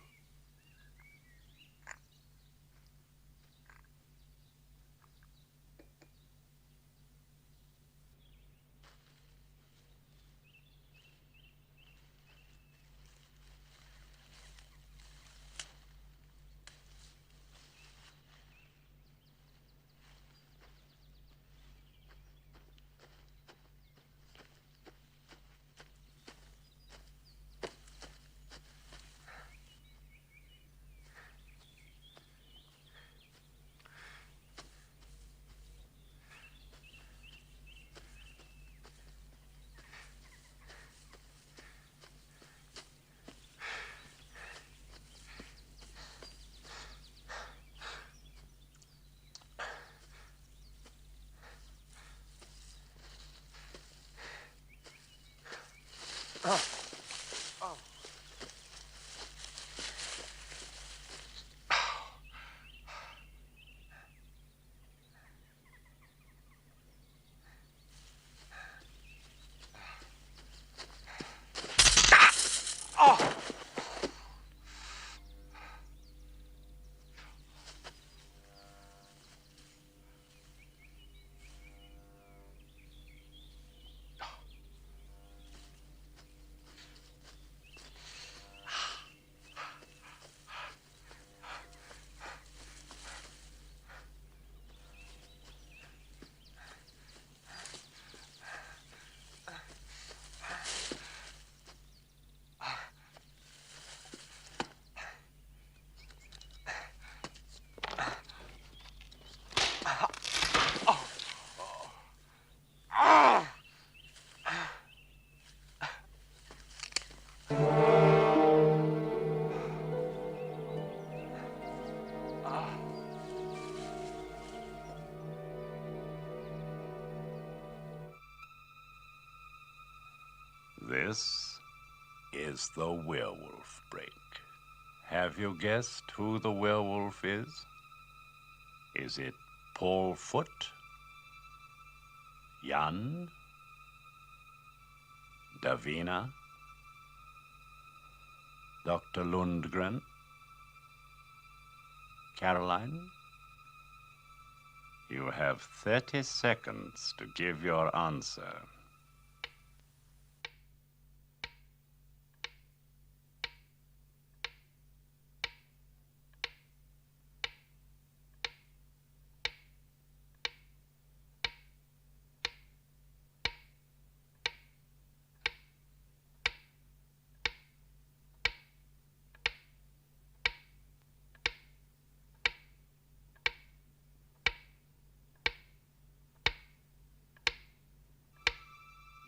This is the werewolf break. Have you guessed who the werewolf is? Is it Paul Foot? Jan? Davina? Dr. Lundgren? Caroline? You have 30 seconds to give your answer.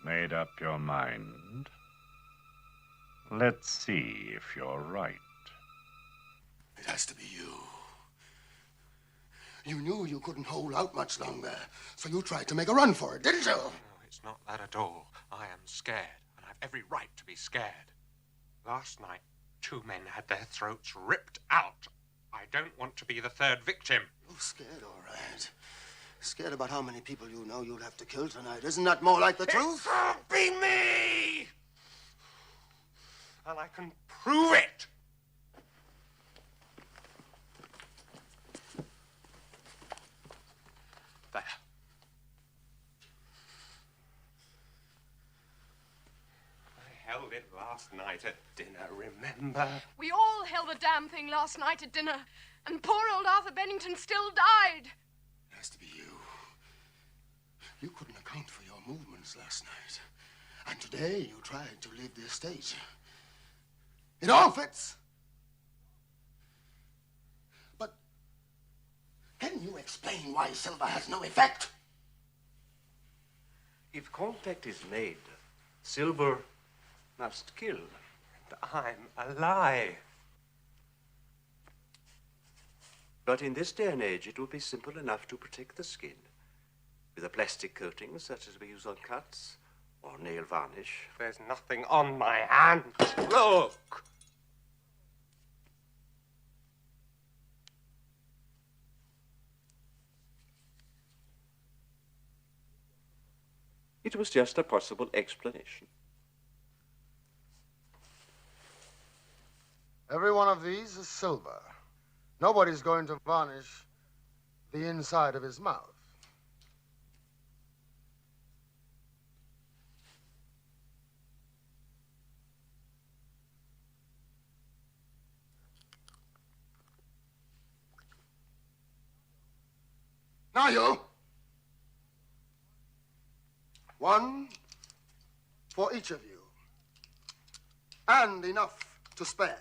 Made up your mind? Let's see if you're right. It has to be you. You knew you couldn't hold out much longer, so you tried to make a run for it, didn't you? No, it's not that at all. I am scared, and I've every right to be scared. Last night, 2 men had their throats ripped out. I don't want to be the third victim. You're scared, all right. Scared about how many people you know you'll have to kill tonight. Isn't that more like the truth? It can't be me! And I can prove it! There. I held it last night at dinner, remember? We all held the damn thing last night at dinner, and poor old Arthur Bennington still died. It has to be you. You couldn't account for your movements last night. And today you tried to leave the estate. It all fits. But can you explain why silver has no effect? If contact is made, silver must kill. And I'm alive. But in this day and age, it would be simple enough to protect the skin with a plastic coating such as we use on cuts or nail varnish. There's nothing on my hands. Look! It was just a possible explanation. Every one of these is silver. Nobody's going to varnish the inside of his mouth. Now you. One for each of you. And enough to spare.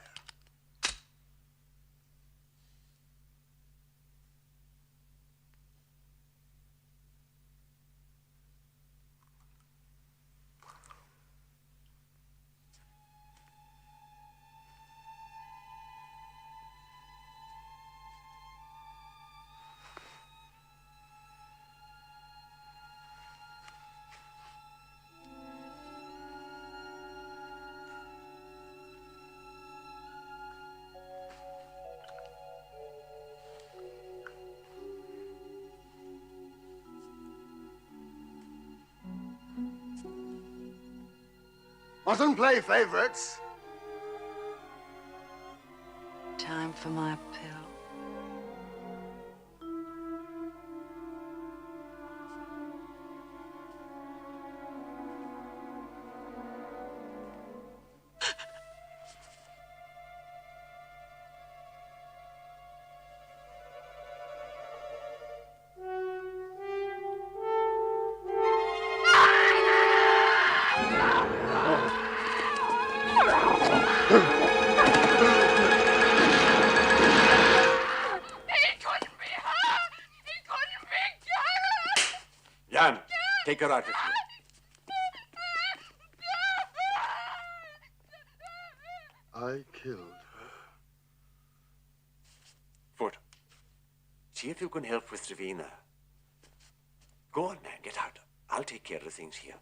Mustn't play favorites. Time for my pill. Jan, take her out of here. I killed her. Foot, see if you can help with Davina. Go on, man, get out. I'll take care of things here.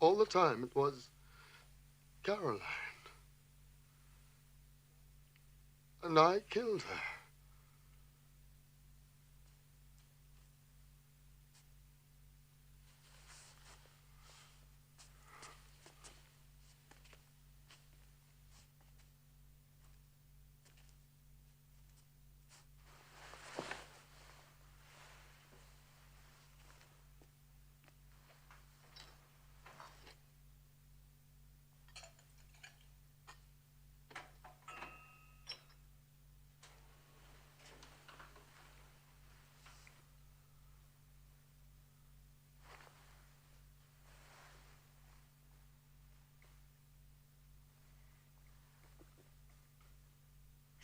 All the time it was Caroline. And I killed her.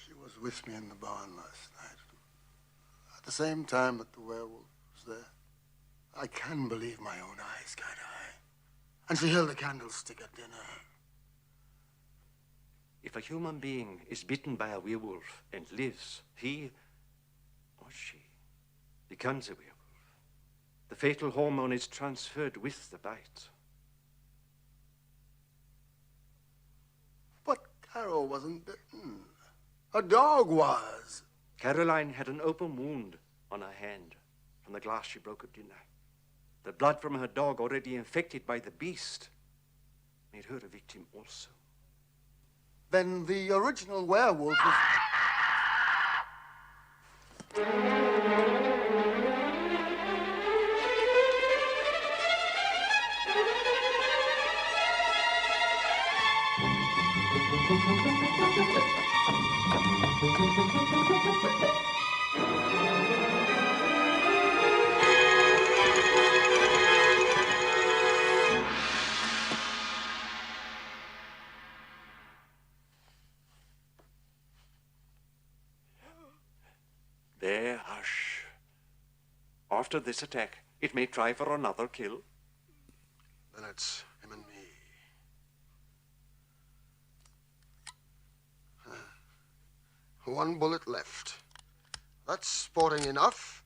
She was with me in the barn last night. At the same time that the werewolf was there. I can believe my own eyes, can't I? And she held a candlestick at dinner. If a human being is bitten by a werewolf and lives, he or she becomes a werewolf. The fatal hormone is transferred with the bite. But Carol wasn't bitten. A dog was. Caroline had an open wound on her hand from the glass she broke at dinner. The blood from her dog, already infected by the beast, made her a victim also. Then the original werewolf was... There, hush. After this attack, it may try for another kill. Then it's him and me. One bullet left. That's sporting enough.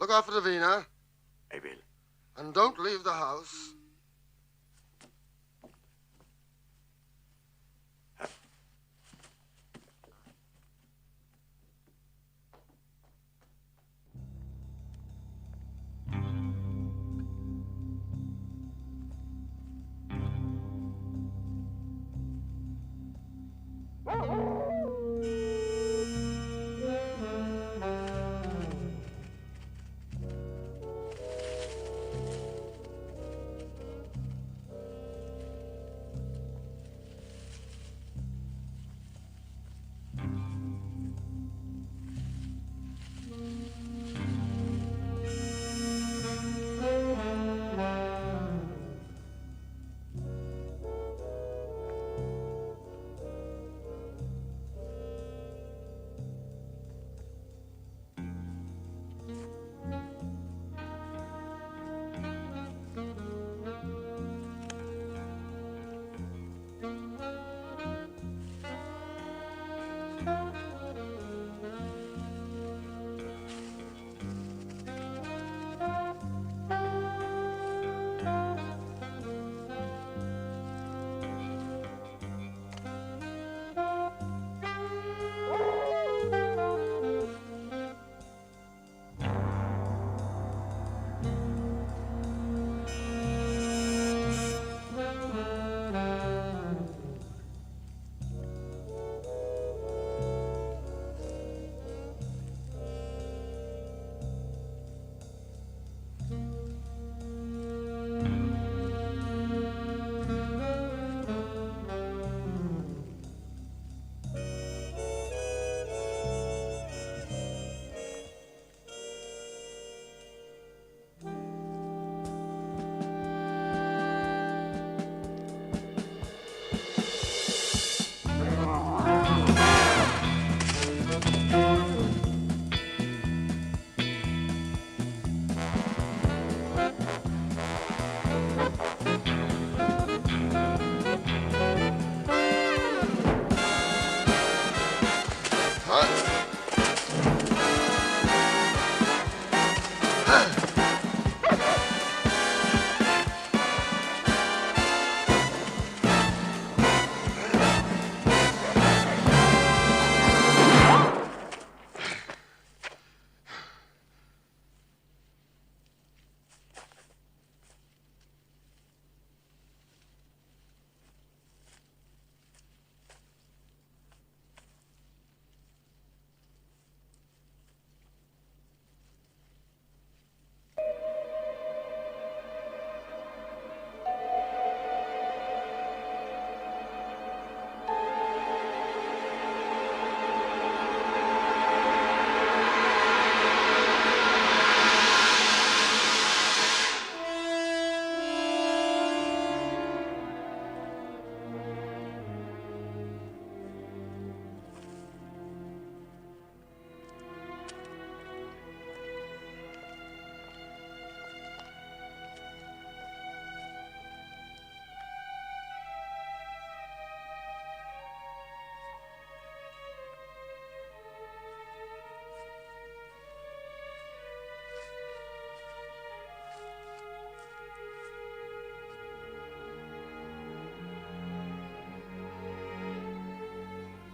Look after Davina. I will. And don't leave the house.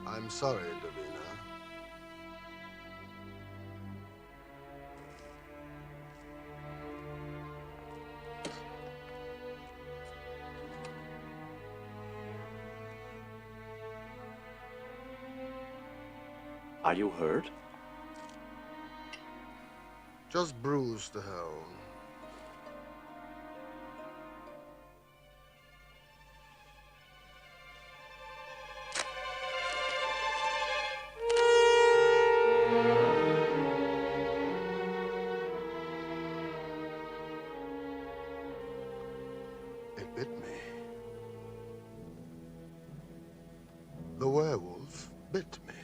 I'm sorry, Davina. Are you hurt? Just bruised to hell. It bit me. The werewolf bit me.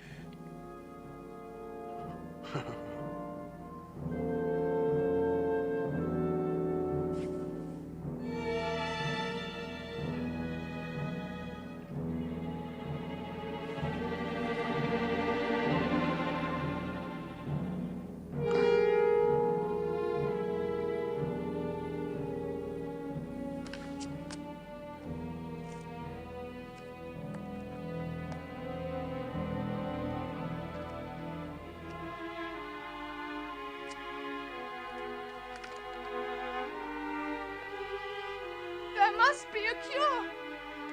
There must be a cure.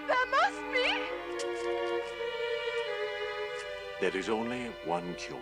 There must be. There is only one cure.